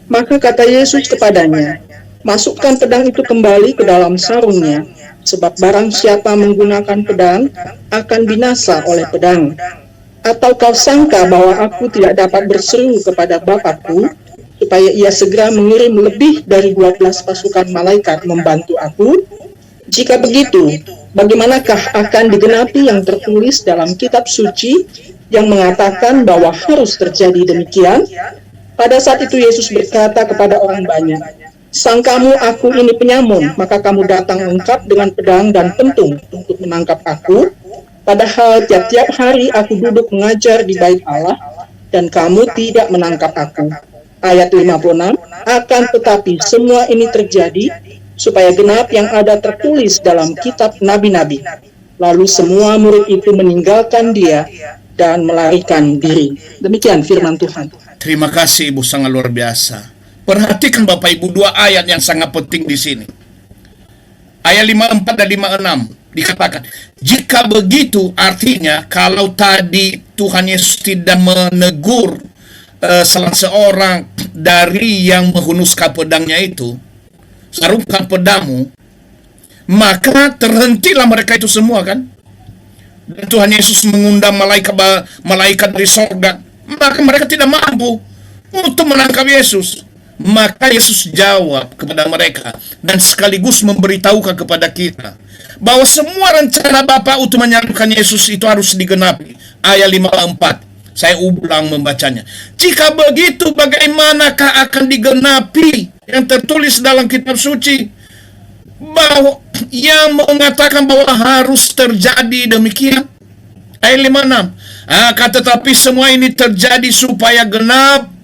Maka kata Yesus kepadanya, masukkan pedang itu kembali ke dalam sarungnya, sebab barang siapa menggunakan pedang akan binasa oleh pedang. Atau kau sangka bahwa aku tidak dapat berseru kepada Bapakku, supaya ia segera mengirim lebih dari 12 pasukan malaikat membantu aku? Jika begitu, bagaimanakah akan digenapi yang tertulis dalam kitab suci yang mengatakan bahwa harus terjadi demikian? Pada saat itu Yesus berkata kepada orang banyak, sangkamu aku ini penyamun, maka kamu datang lengkap dengan pedang dan pentung untuk menangkap aku? Padahal tiap-tiap hari aku duduk mengajar di bait Allah, dan kamu tidak menangkap aku. Ayat 56, akan tetapi semua ini terjadi supaya genap yang ada tertulis dalam kitab nabi-nabi. Lalu semua murid itu meninggalkan dia dan melarikan diri. Demikian firman Tuhan. Terima kasih Ibu, sangat luar biasa. Perhatikan Bapak Ibu dua ayat yang sangat penting di sini. Ayat 54 dan 56 dikatakan, jika begitu artinya kalau tadi Tuhan Yesus tidak menegur salah seorang dari yang menghunuskan pedangnya itu, sarungkan pedangmu, maka terhentilah mereka itu semua kan. Dan Tuhan Yesus mengundang malaikat dari sorga, maka mereka tidak mampu untuk menangkap Yesus. Maka Yesus jawab kepada mereka dan sekaligus memberitahukan kepada kita bahwa semua rencana Bapa untuk menyalibkan Yesus itu harus digenapi. Ayat 54. Saya ulang membacanya. Jika begitu, bagaimanakah akan digenapi yang tertulis dalam kitab suci bahwa yang mengatakan bahwa harus terjadi demikian? Ayat 56. Akan tetapi semua ini terjadi supaya genap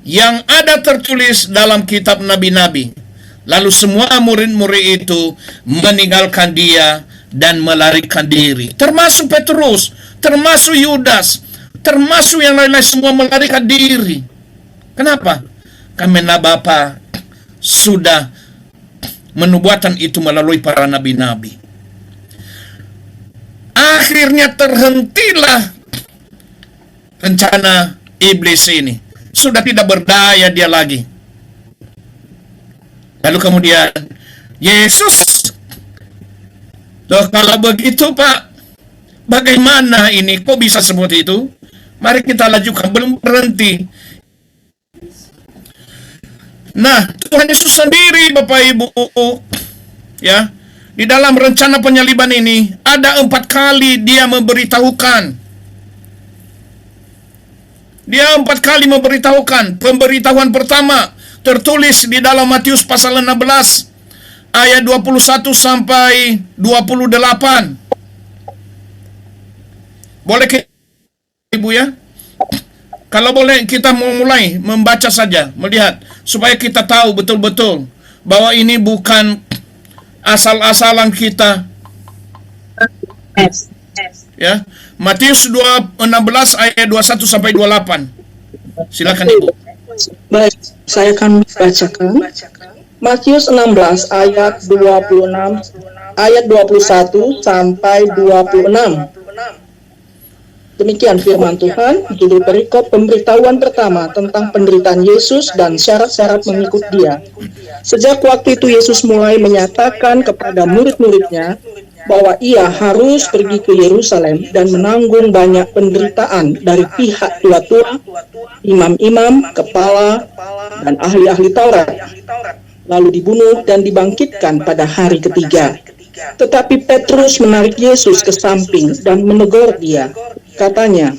yang ada tertulis dalam kitab nabi-nabi. Lalu semua murid-murid itu meninggalkan dia dan melarikan diri. Termasuk Petrus, termasuk Yudas, termasuk yang lain-lain, semua melarikan diri. Kenapa? Karena Bapa sudah menubuatkan itu melalui para nabi-nabi. Akhirnya terhentilah rencana iblis ini. Sudah tidak berdaya dia lagi. Lalu kemudian Yesus, loh kalau begitu Pak, bagaimana ini? Kok bisa seperti itu? Mari kita lanjutkan, belum berhenti. Nah, Tuhan Yesus sendiri Bapak Ibu, ya, di dalam rencana penyaliban ini ada 4 kali dia memberitahukan. Dia 4 kali memberitahukan. Pemberitahuan pertama tertulis di dalam Matius pasal 16 ayat 21 sampai 28. Boleh Ibu ya? Kalau boleh kita mau mulai membaca saja, melihat supaya kita tahu betul-betul bahwa ini bukan asal-asalan kita. Ya, Matius 16 ayat 21 sampai 28. Silakan Ibu. Baik, saya akan bacakan. Matius 16 ayat 26 ayat 21 sampai 26. Demikian firman Tuhan, judul perikop pemberitahuan pertama tentang penderitaan Yesus dan syarat-syarat mengikut dia. Sejak waktu itu Yesus mulai menyatakan kepada murid-muridnya bahwa ia harus pergi ke Yerusalem dan menanggung banyak penderitaan dari pihak tua-tua, imam-imam, kepala, dan ahli-ahli Taurat, lalu dibunuh dan dibangkitkan pada hari ketiga. Tetapi Petrus menarik Yesus ke samping dan menegur dia. Katanya,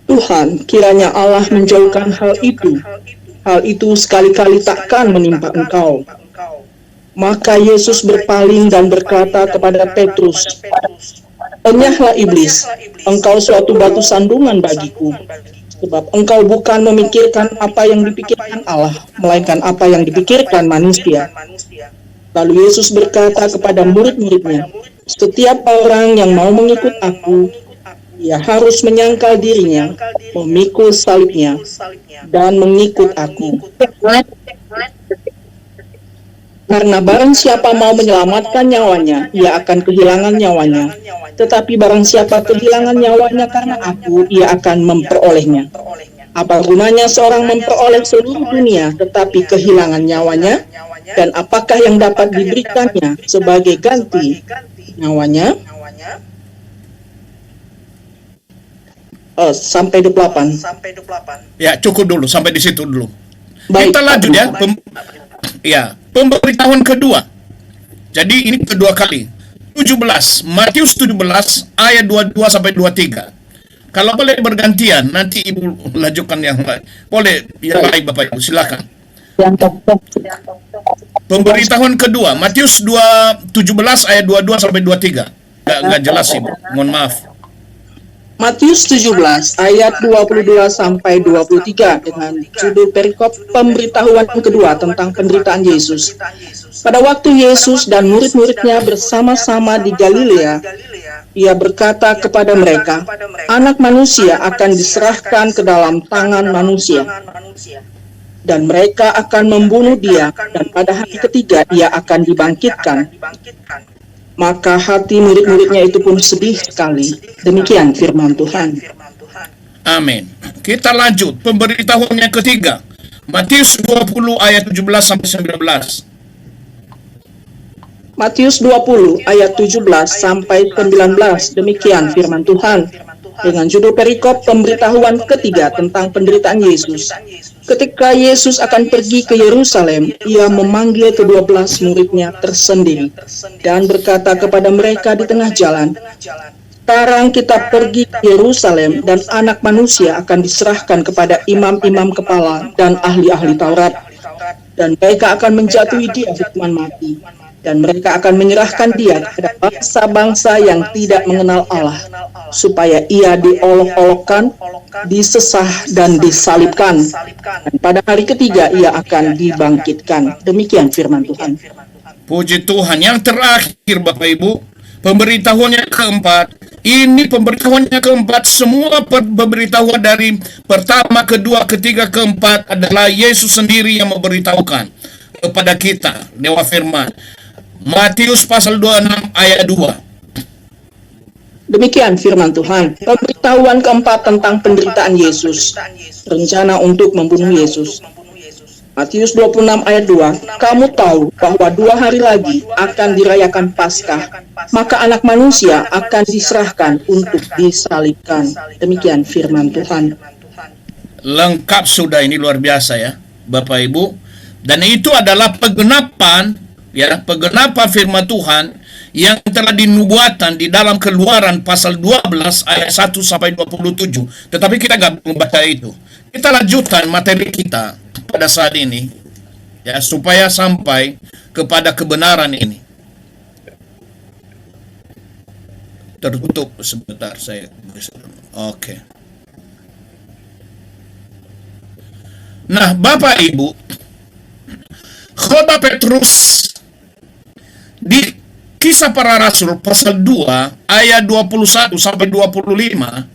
"Tuhan, kiranya Allah menjauhkan hal itu. Hal itu sekali-kali takkan menimpa engkau." Maka Yesus berpaling dan berkata kepada Petrus, "Enyahlah iblis, engkau suatu batu sandungan bagiku, sebab engkau bukan memikirkan apa yang dipikirkan Allah, melainkan apa yang dipikirkan manusia." Lalu Yesus berkata kepada murid-muridnya, "Setiap orang yang mau mengikut aku, ia harus menyangkal dirinya, memikul salibnya, dan mengikut aku. Karena barang siapa mau menyelamatkan nyawanya, ia akan kehilangan nyawanya. Tetapi barang siapa kehilangan nyawanya karena aku, ia akan memperolehnya. Apa gunanya seorang memperoleh seluruh dunia, tetapi kehilangan nyawanya? Dan apakah yang dapat diberikannya sebagai ganti nyawanya?" Sampai 28. Ya, cukup dulu sampai di situ dulu. Baik, Kita lanjut ya. Pak. Pemberitahuan kedua. Jadi ini kedua kali. 17, Matius 17 ayat 22 sampai 23. Kalau boleh bergantian, nanti Ibu lanjutkan yang lain. Boleh yang lain Bapak Ibu, silakan. Pemberitahuan kedua, Matius 17 ayat 22 sampai 23. Enggak jelas Ibu, mohon maaf. Matius 17 ayat 22 sampai 23 dengan judul perikop pemberitahuan kedua tentang penderitaan Yesus. Pada waktu Yesus dan murid-muridnya bersama-sama di Galilea, ia berkata kepada mereka, "Anak manusia akan diserahkan ke dalam tangan manusia, dan mereka akan membunuh dia, dan pada hari ketiga ia akan dibangkitkan." Maka hati murid-muridnya itu pun sedih sekali. Demikian firman Tuhan. Amin. Kita lanjut, pemberitahuan yang ketiga. Matius 20 ayat 17 sampai 19. Matius 20 ayat 17 sampai 19. Demikian firman Tuhan. Dengan judul perikop pemberitahuan ketiga tentang penderitaan Yesus. Ketika Yesus akan pergi ke Yerusalem, ia memanggil ke-12 muridnya tersendiri dan berkata kepada mereka di tengah jalan, "Sekarang kita pergi ke Yerusalem dan anak manusia akan diserahkan kepada imam-imam kepala dan ahli-ahli Taurat, dan mereka akan menjatuhi dia hukuman mati, dan mereka akan menyerahkan dia kepada bangsa-bangsa yang tidak mengenal Allah, supaya ia diolok-olokkan, disesah, dan disalibkan. Dan pada hari ketiga ia akan dibangkitkan." Demikian firman Tuhan. Puji Tuhan. Yang terakhir Bapak Ibu, pemberitahuannya keempat. Ini pemberitahuannya keempat. Semua pemberitahuan dari pertama, kedua, ketiga, keempat adalah Yesus sendiri yang memberitahukan kepada kita lewat firman. Matius pasal 26 ayat 2. Demikian firman Tuhan. Pemberitahuan keempat tentang penderitaan Yesus. Rencana untuk membunuh Yesus. Matius 26 ayat 2. "Kamu tahu bahwa 2 hari lagi akan dirayakan Paskah, maka anak manusia akan diserahkan untuk disalibkan." Demikian firman Tuhan. Lengkap sudah, ini luar biasa ya Bapak Ibu. Dan itu adalah penggenapan firman Tuhan yang telah dinubuatan di dalam Keluaran pasal 12 ayat 1 sampai 27. Tetapi kita nggak membaca itu. Kita lanjutkan materi kita pada saat ini ya, supaya sampai kepada kebenaran ini. Tertutup sebentar saya. Oke. Nah, Bapak Ibu, khotbah Petrus di Kisah Para Rasul pasal 2 ayat 21 sampai 25,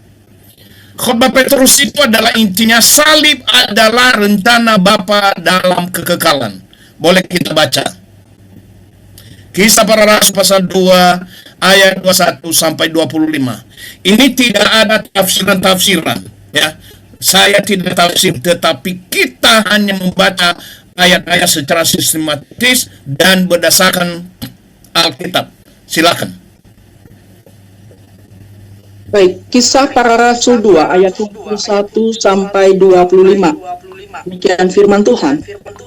khotbah Petrus itu adalah intinya salib adalah rencana Bapa dalam kekekalan. Boleh kita baca. Kisah Para Rasul pasal 2 ayat 21 sampai 25. Ini tidak ada tafsiran-tafsiran ya. Saya tidak tafsir, tetapi kita hanya membaca ayat-ayat secara sistematis dan berdasarkan Alkitab. Silakan. Baik, Kisah Para Rasul 2 ayat 21 sampai 25. Demikian firman Tuhan.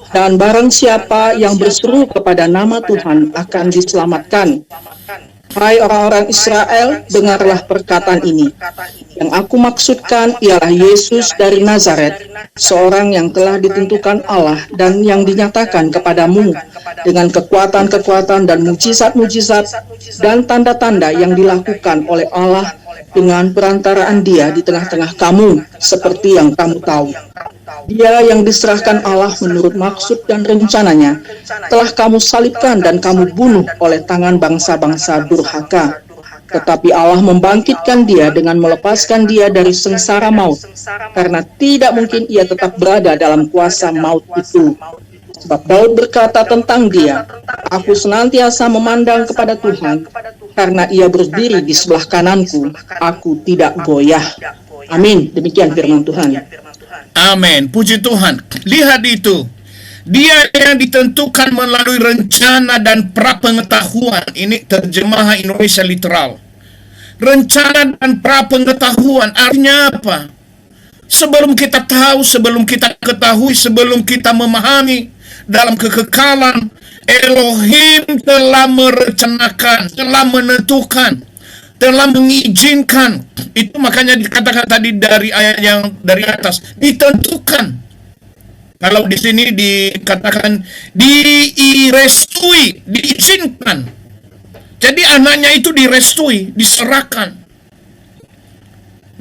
Dan barang siapa yang berseru kepada nama Tuhan akan diselamatkan. Hai orang-orang Israel, dengarlah perkataan ini. Yang aku maksudkan ialah Yesus dari Nazaret, seorang yang telah ditentukan Allah dan yang dinyatakan kepadamu dengan kekuatan-kekuatan dan mujizat-mujizat dan tanda-tanda yang dilakukan oleh Allah dengan perantaraan Dia di tengah-tengah kamu, seperti yang kamu tahu. Dia yang diserahkan Allah menurut maksud dan rencananya telah kamu salibkan dan kamu bunuh oleh tangan bangsa-bangsa durhaka. Tetapi Allah membangkitkan dia dengan melepaskan dia dari sengsara maut, karena tidak mungkin ia tetap berada dalam kuasa maut itu. Sebab Daud berkata tentang dia, aku senantiasa memandang kepada Tuhan, karena ia berdiri di sebelah kananku, aku tidak goyah. Amin. Demikian firman Tuhan. Amin. Puji Tuhan. Lihat itu. Dia yang ditentukan melalui rencana dan prapengetahuan. Ini terjemahan Indonesia literal. Rencana dan prapengetahuan artinya apa? Sebelum kita tahu, sebelum kita ketahui, sebelum kita memahami, dalam kekekalan, Elohim telah merencanakan, telah menentukan, telah mengizinkan. Itu makanya dikatakan tadi dari ayat yang dari atas, ditentukan. Kalau di sini dikatakan direstui, diizinkan. Jadi anaknya itu direstui, diserahkan.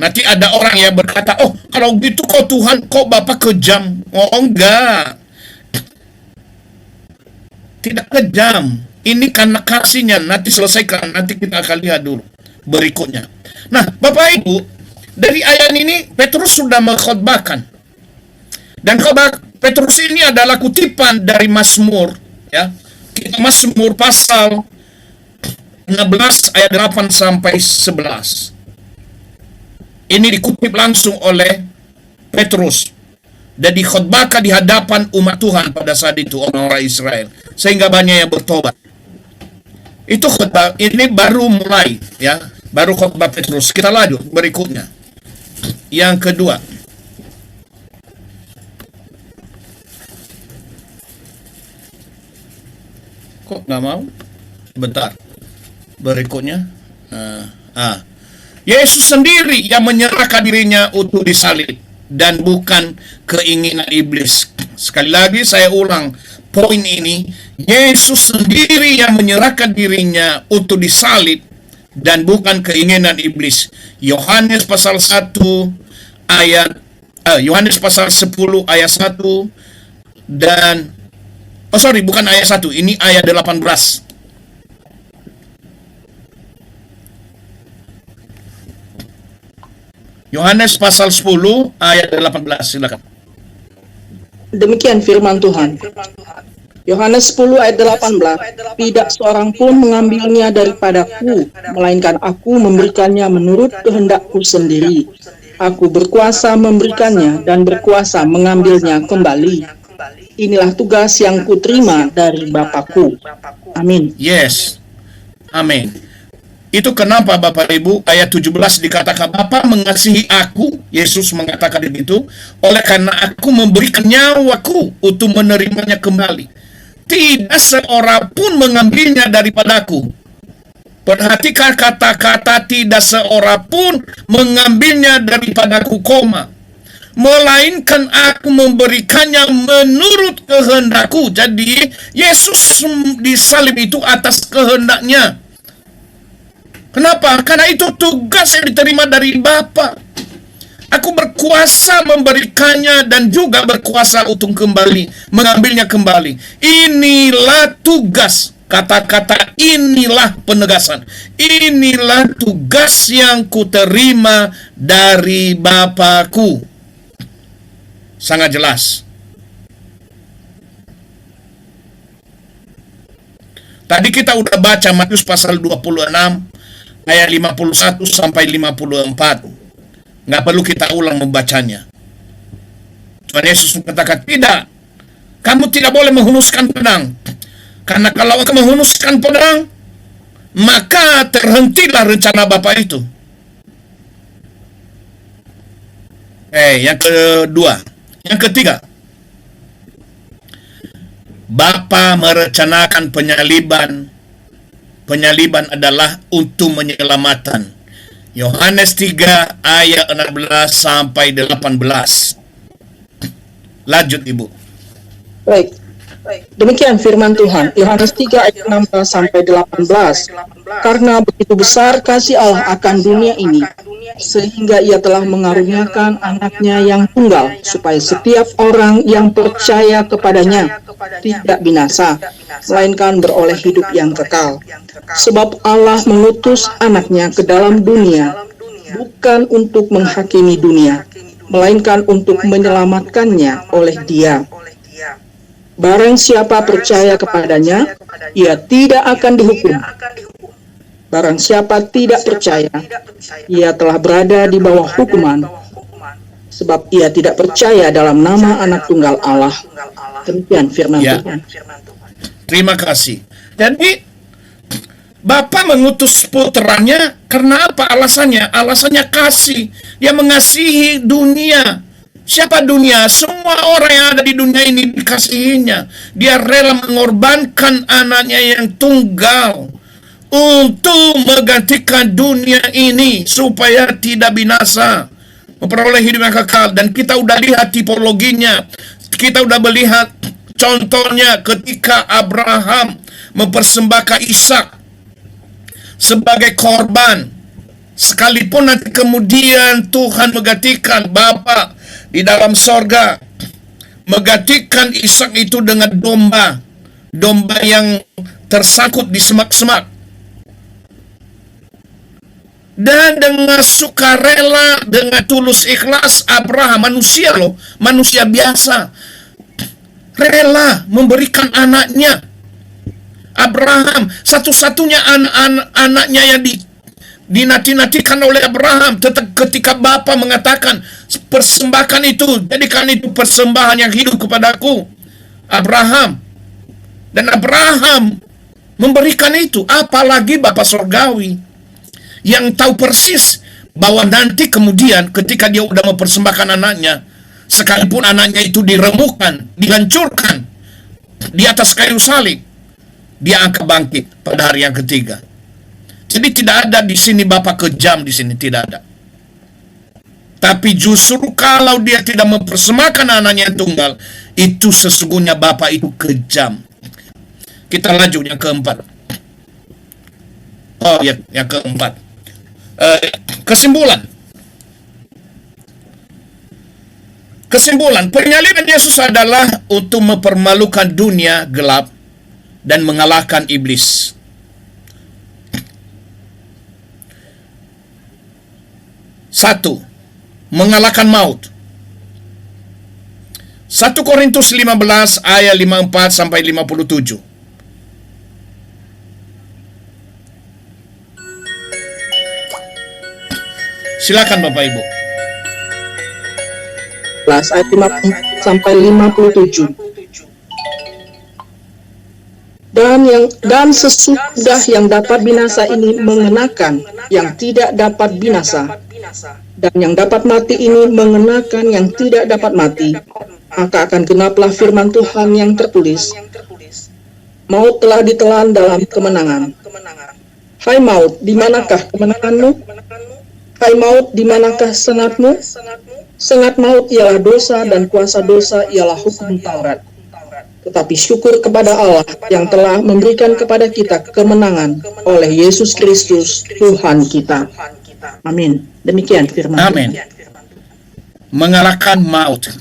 Nanti ada orang yang berkata, oh kalau gitu kok Tuhan, kok Bapak kejam? Oh enggak. Tidak kejam. Ini karena kasihnya. Nanti selesaikan, nanti kita akan lihat dulu berikutnya. Nah, Bapak Ibu, dari ayat ini Petrus sudah mengkhotbahkan. Dan khotbah Petrus ini adalah kutipan dari Mazmur, ya. Mazmur pasal 16 ayat 8 sampai 11. Ini dikutip langsung oleh Petrus dan dikhotbahkan di hadapan umat Tuhan pada saat itu, orang-orang Israel, sehingga banyak yang bertobat. Itu khotbah ini baru mulai, ya, baru khotbah Petrus. Kita lanjut berikutnya. Yang kedua, kok nggak mau? Bentar. Berikutnya, Yesus sendiri yang menyerahkan dirinya untuk disalib dan bukan keinginan iblis. Sekali lagi saya ulang poin ini, Yesus sendiri yang menyerahkan dirinya untuk disalib dan bukan keinginan iblis. Yohanes pasal 1 ayat Yohanes pasal 10 ayat 1 dan bukan ayat 1, ini ayat 18. Yohanes pasal 10 ayat 18, silakan. Demikian firman Tuhan. Yohanes 10 ayat 18, tidak seorang pun mengambilnya daripadaku, melainkan aku memberikannya menurut kehendakku sendiri. Aku berkuasa memberikannya dan berkuasa mengambilnya kembali. Inilah tugas yang kuterima dari Bapakku. Amin. Yes. Amin. Itu kenapa Bapak Ibu ayat 17 dikatakan Bapa mengasihi aku, Yesus mengatakan begitu, oleh karena aku memberikan nyawaku untuk menerimanya kembali. Tidak seorang pun mengambilnya daripadaku. Perhatikan kata-kata tidak seorang pun mengambilnya daripadaku, koma. Melainkan aku memberikannya menurut kehendakku. Jadi Yesus disalib itu atas kehendaknya. Kenapa? Karena itu tugas yang diterima dari Bapa. Aku berkuasa memberikannya dan juga berkuasa untuk kembali, mengambilnya kembali. Inilah tugas. Kata-kata inilah penegasan. Inilah tugas yang kuterima dari Bapakku. Sangat jelas. Tadi kita udah baca Matius pasal 26 ayat 51 sampai 54. Nggak perlu kita ulang membacanya. Tuhan Yesus mengatakan, tidak, kamu tidak boleh menghunuskan pedang. Karena kalau kamu menghunuskan pedang, maka terhentilah rencana Bapa itu. Yang kedua. Yang ketiga, Bapa merencanakan penyaliban. Penyaliban adalah untuk penyelamatan. Yohanes 3 ayat 16 sampai 18. Lanjut, Ibu. Baik. Demikian firman Tuhan, Yohanes 3 ayat 16 sampai 18. Karena begitu besar kasih Allah akan dunia ini, sehingga ia telah mengaruniakan anaknya yang tunggal, supaya setiap orang yang percaya kepadanya tidak binasa, melainkan beroleh hidup yang kekal. Sebab Allah mengutus anaknya ke dalam dunia, bukan untuk menghakimi dunia, melainkan untuk menyelamatkannya oleh Dia. Barang siapa percaya kepadanya, ia tidak akan dihukum. Barang siapa tidak percaya, ia telah berada di bawah hukuman, sebab ia tidak percaya dalam nama anak tunggal Allah. Demikian firman Tuhan. Terima kasih. Jadi Bapa mengutus puteranya karena apa alasannya? Alasannya kasih. Dia mengasihi dunia. Siapa dunia? Semua orang yang ada di dunia ini dikasihinya. Dia rela mengorbankan anaknya yang tunggal untuk menggantikan dunia ini supaya tidak binasa, memperoleh hidup yang kekal. Dan kita udah lihat tipologinya. Kita udah melihat contohnya ketika Abraham mempersembahkan Ishak sebagai korban. Sekalipun nanti kemudian Tuhan menggantikan Bapa di dalam sorga, menggantikan Ishak itu dengan domba yang tersangkut di semak-semak. Dan dengan sukarela, dengan tulus ikhlas, Abraham, manusia biasa, rela memberikan anaknya. Abraham, satu-satunya anaknya yang dinanti-nantikan oleh Abraham. Ketika Bapa mengatakan, persembahkan itu, jadikan itu persembahan yang hidup kepadaku, Abraham. Dan Abraham memberikan itu. Apalagi Bapa Sorgawi yang tahu persis bahwa nanti kemudian ketika dia udah mempersembahkan anaknya, sekalipun anaknya itu diremukkan, dihancurkan di atas kayu salib, dia akan bangkit pada hari yang ketiga. Jadi tidak ada di sini Bapa kejam, di sini tidak ada. Tapi justru kalau dia tidak mempersembahkan anaknya yang tunggal, itu sesungguhnya Bapa itu kejam. Kita lanjut yang keempat. Yang keempat. Kesimpulan, penyaliban Yesus adalah untuk mempermalukan dunia gelap dan mengalahkan iblis. Satu, mengalahkan maut. 1 Korintus 15 ayat 54 sampai 57. Silakan Bapak Ibu. Ayat 54 sampai 57. Dan sesudah yang dapat binasa ini mengenakan yang tidak dapat binasa, dan yang dapat mati ini mengenakan yang tidak dapat mati, maka akan genaplah firman Tuhan yang tertulis, maut telah ditelan dalam kemenangan. Hai maut, di manakah kemenanganmu? Hai maut, di manakah sengatmu? Sengat maut ialah dosa, dan kuasa dosa ialah hukum Taurat. Tetapi syukur kepada Allah yang telah memberikan kepada kita kemenangan oleh Yesus Kristus Tuhan kita. Amin. Demikian firman Tuhan. Amin. Mengalahkan maut.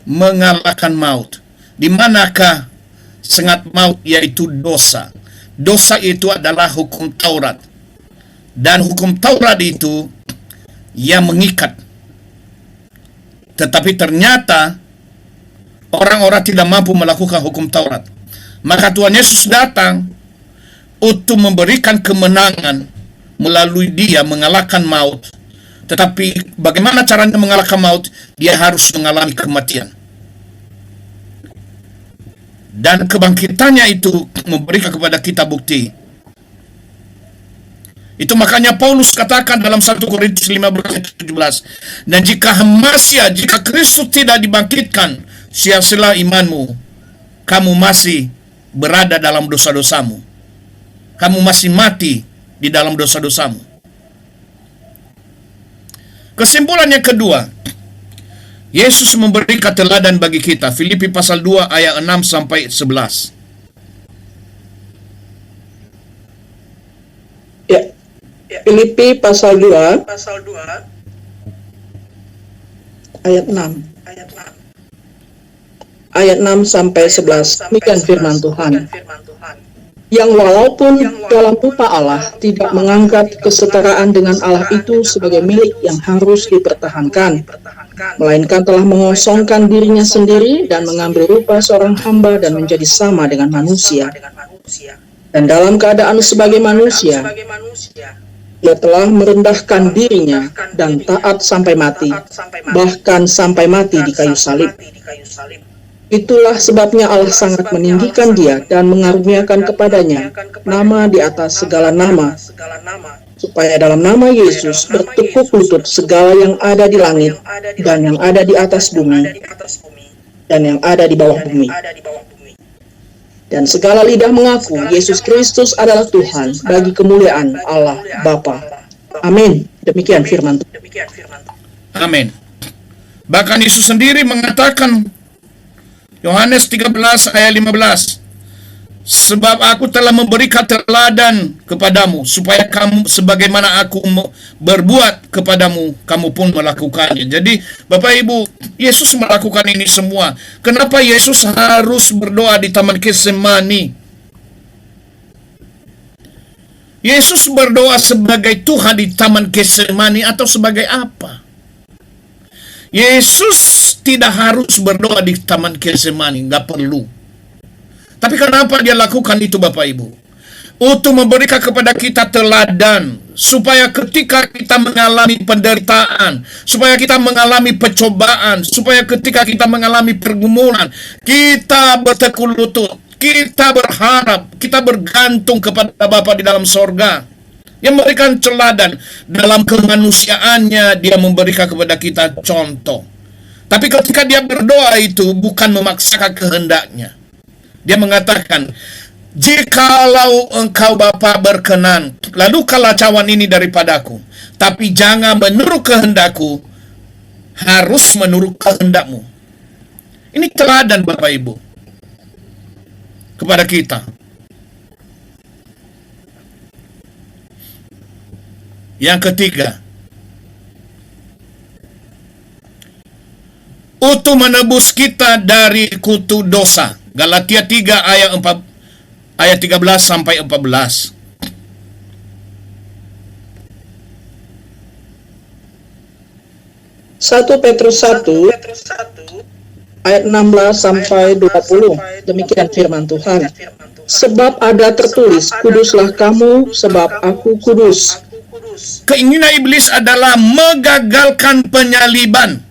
Mengalahkan maut. Di manakah sengat maut? Yaitu dosa. Dosa itu adalah hukum Taurat. Dan hukum Taurat itu yang mengikat. Tetapi ternyata orang-orang tidak mampu melakukan hukum Taurat. Maka Tuhan Yesus datang untuk memberikan kemenangan melalui dia mengalahkan maut. Tetapi bagaimana caranya mengalahkan maut? Dia harus mengalami kematian. Dan kebangkitannya itu memberikan kepada kita bukti. Itu makanya Paulus katakan dalam 1 Korintus 15:17, dan jika Kristus tidak dibangkitkan, sia-sialah imanmu, kamu masih berada dalam dosa-dosamu, kamu masih mati di dalam dosa-dosamu. Kesimpulan yang kedua, Yesus memberikan teladan bagi kita. Filipi pasal 2 ayat 6 sampai 11. Ya. Filipi pasal 2 ayat 6. Ayat 6 sampai 11. Demikian firman Tuhan. Yang walaupun dalam rupa Allah tidak menganggap kesetaraan dengan Allah itu sebagai milik yang harus dipertahankan, melainkan telah mengosongkan dirinya sendiri dan mengambil rupa seorang hamba dan menjadi sama dengan manusia. Dan dalam keadaan sebagai manusia, Ia telah merendahkan dirinya dan taat sampai mati, bahkan sampai mati di kayu salib. Itulah sebabnya Allah sangat meninggikan dia dan mengaruniakan kepadanya nama di atas segala nama, supaya dalam nama Yesus bertekuk lutut segala yang ada di langit dan yang ada di atas bumi dan yang ada di bawah bumi. Dan segala lidah mengaku Yesus Kristus adalah Tuhan bagi kemuliaan Allah Bapa. Amin. Demikian firman Tuhan. Amin. Bahkan Yesus sendiri mengatakan, Yohanes 13 ayat 15, sebab aku telah memberikan teladan kepadamu, supaya kamu sebagaimana aku berbuat kepadamu, kamu pun melakukannya. Jadi Bapak Ibu, Yesus melakukan ini semua. Kenapa Yesus harus berdoa di Taman Getsemani? Yesus berdoa sebagai Tuhan di Taman Getsemani atau sebagai apa? Yesus tidak harus berdoa di Taman Getsemani, nggak perlu. Tapi kenapa dia lakukan itu Bapak Ibu? Untuk memberikan kepada kita teladan, supaya ketika kita mengalami penderitaan, supaya kita mengalami pencobaan, supaya ketika kita mengalami pergumulan, kita bertekuk lutut, kita berharap, kita bergantung kepada Bapa di dalam sorga. Yang memberikan teladan dalam kemanusiaannya, dia memberikan kepada kita contoh. Tapi ketika dia berdoa itu bukan memaksakan kehendaknya. Dia mengatakan, jikalau engkau Bapa berkenan, lalukanlah cawan ini daripadaku, tapi jangan menurut kehendakku, harus menurut kehendakmu. Ini teladan Bapak Ibu kepada kita. Yang ketiga, untuk menebus kita dari kutu dosa. Galatia 3 ayat 13 sampai 14. Satu Petrus 1 ayat 16 sampai 20. Demikian firman Tuhan. Sebab ada tertulis, kuduslah kamu sebab aku kudus. Keinginan iblis adalah mengagalkan penyaliban.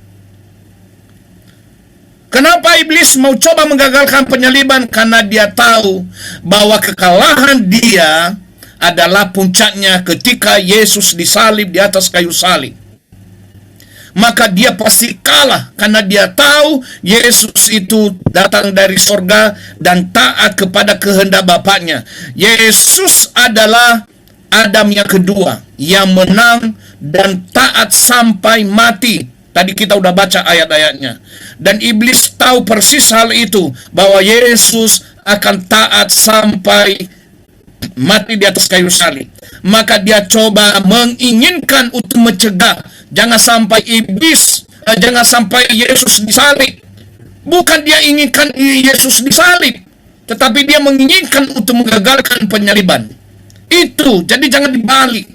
Kenapa iblis mau coba menggagalkan penyaliban? Karena dia tahu bahwa kekalahan dia adalah puncaknya ketika Yesus disalib di atas kayu salib. Maka dia pasti kalah karena dia tahu Yesus itu datang dari sorga dan taat kepada kehendak Bapaknya. Yesus adalah Adam yang kedua yang menang dan taat sampai mati. Tadi kita udah baca ayat-ayatnya. Dan iblis tahu persis hal itu, bahwa Yesus akan taat sampai mati di atas kayu salib. Maka dia coba menginginkan untuk mencegah, jangan sampai jangan sampai Yesus disalib. Bukan dia inginkan Yesus disalib, tetapi dia menginginkan untuk mengagalkan penyaliban. Itu, jadi jangan dibalik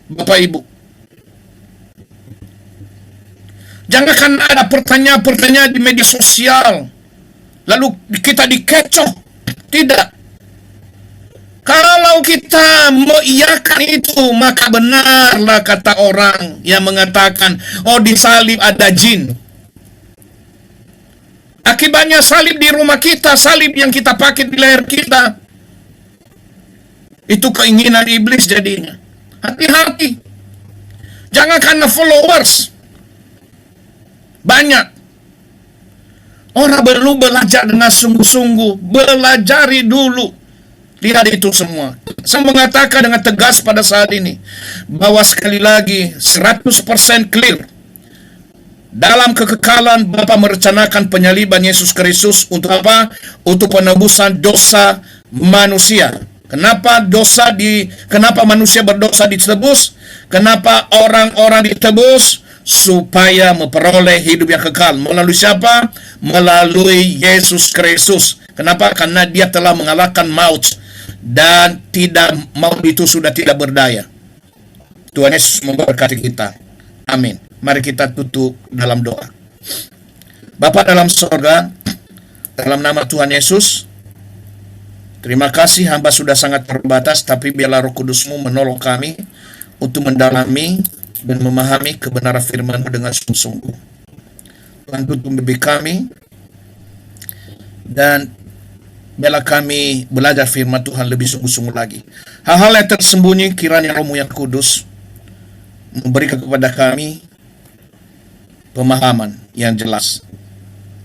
Bapak Ibu. Jangan kan ada pertanyaan-pertanyaan di media sosial, lalu kita dikecoh. Tidak. Kalau kita mengiyakan itu, maka benarlah kata orang yang mengatakan, oh di salib ada jin, Akibatnya salib di rumah kita, salib yang kita pakai di leher kita. Itu keinginan iblis jadinya. Hati-hati. Jangan karena followers banyak. Orang perlu belajar dengan sungguh-sungguh. Belajari dulu. Lihat itu semua. Saya mengatakan dengan tegas pada saat ini, bahwa sekali lagi 100% clear. Dalam kekekalan Bapa merencanakan penyaliban Yesus Kristus untuk apa? Untuk penebusan dosa manusia. Kenapa manusia berdosa ditebus? Kenapa orang-orang ditebus? Supaya memperoleh hidup yang kekal. Melalui siapa? Melalui Yesus Kristus. Kenapa? Karena dia telah mengalahkan maut. Dan maut itu sudah tidak berdaya. Tuhan Yesus memberkati kita. Amin. Mari kita tutup dalam doa. Bapa dalam sorga, dalam nama Tuhan Yesus, terima kasih, hamba sudah sangat terbatas, tapi biarlah Roh Kudus-Mu menolong kami untuk mendalami dan memahami kebenaran firman-Mu dengan sungguh-sungguh. Tuhan, tutup bibir kami, dan biarlah kami belajar firman Tuhan lebih sungguh-sungguh lagi. Hal-hal yang tersembunyi, kiranya Roh-Mu yang kudus memberikan kepada kami pemahaman yang jelas.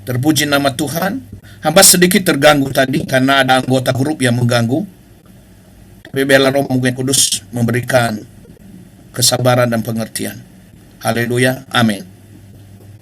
Terpuji nama Tuhan. Hamba sedikit terganggu tadi karena ada anggota grup yang mengganggu. Tapi biarlah Roh-Mu yang kudus memberikan kesabaran dan pengertian. Haleluya. Amin.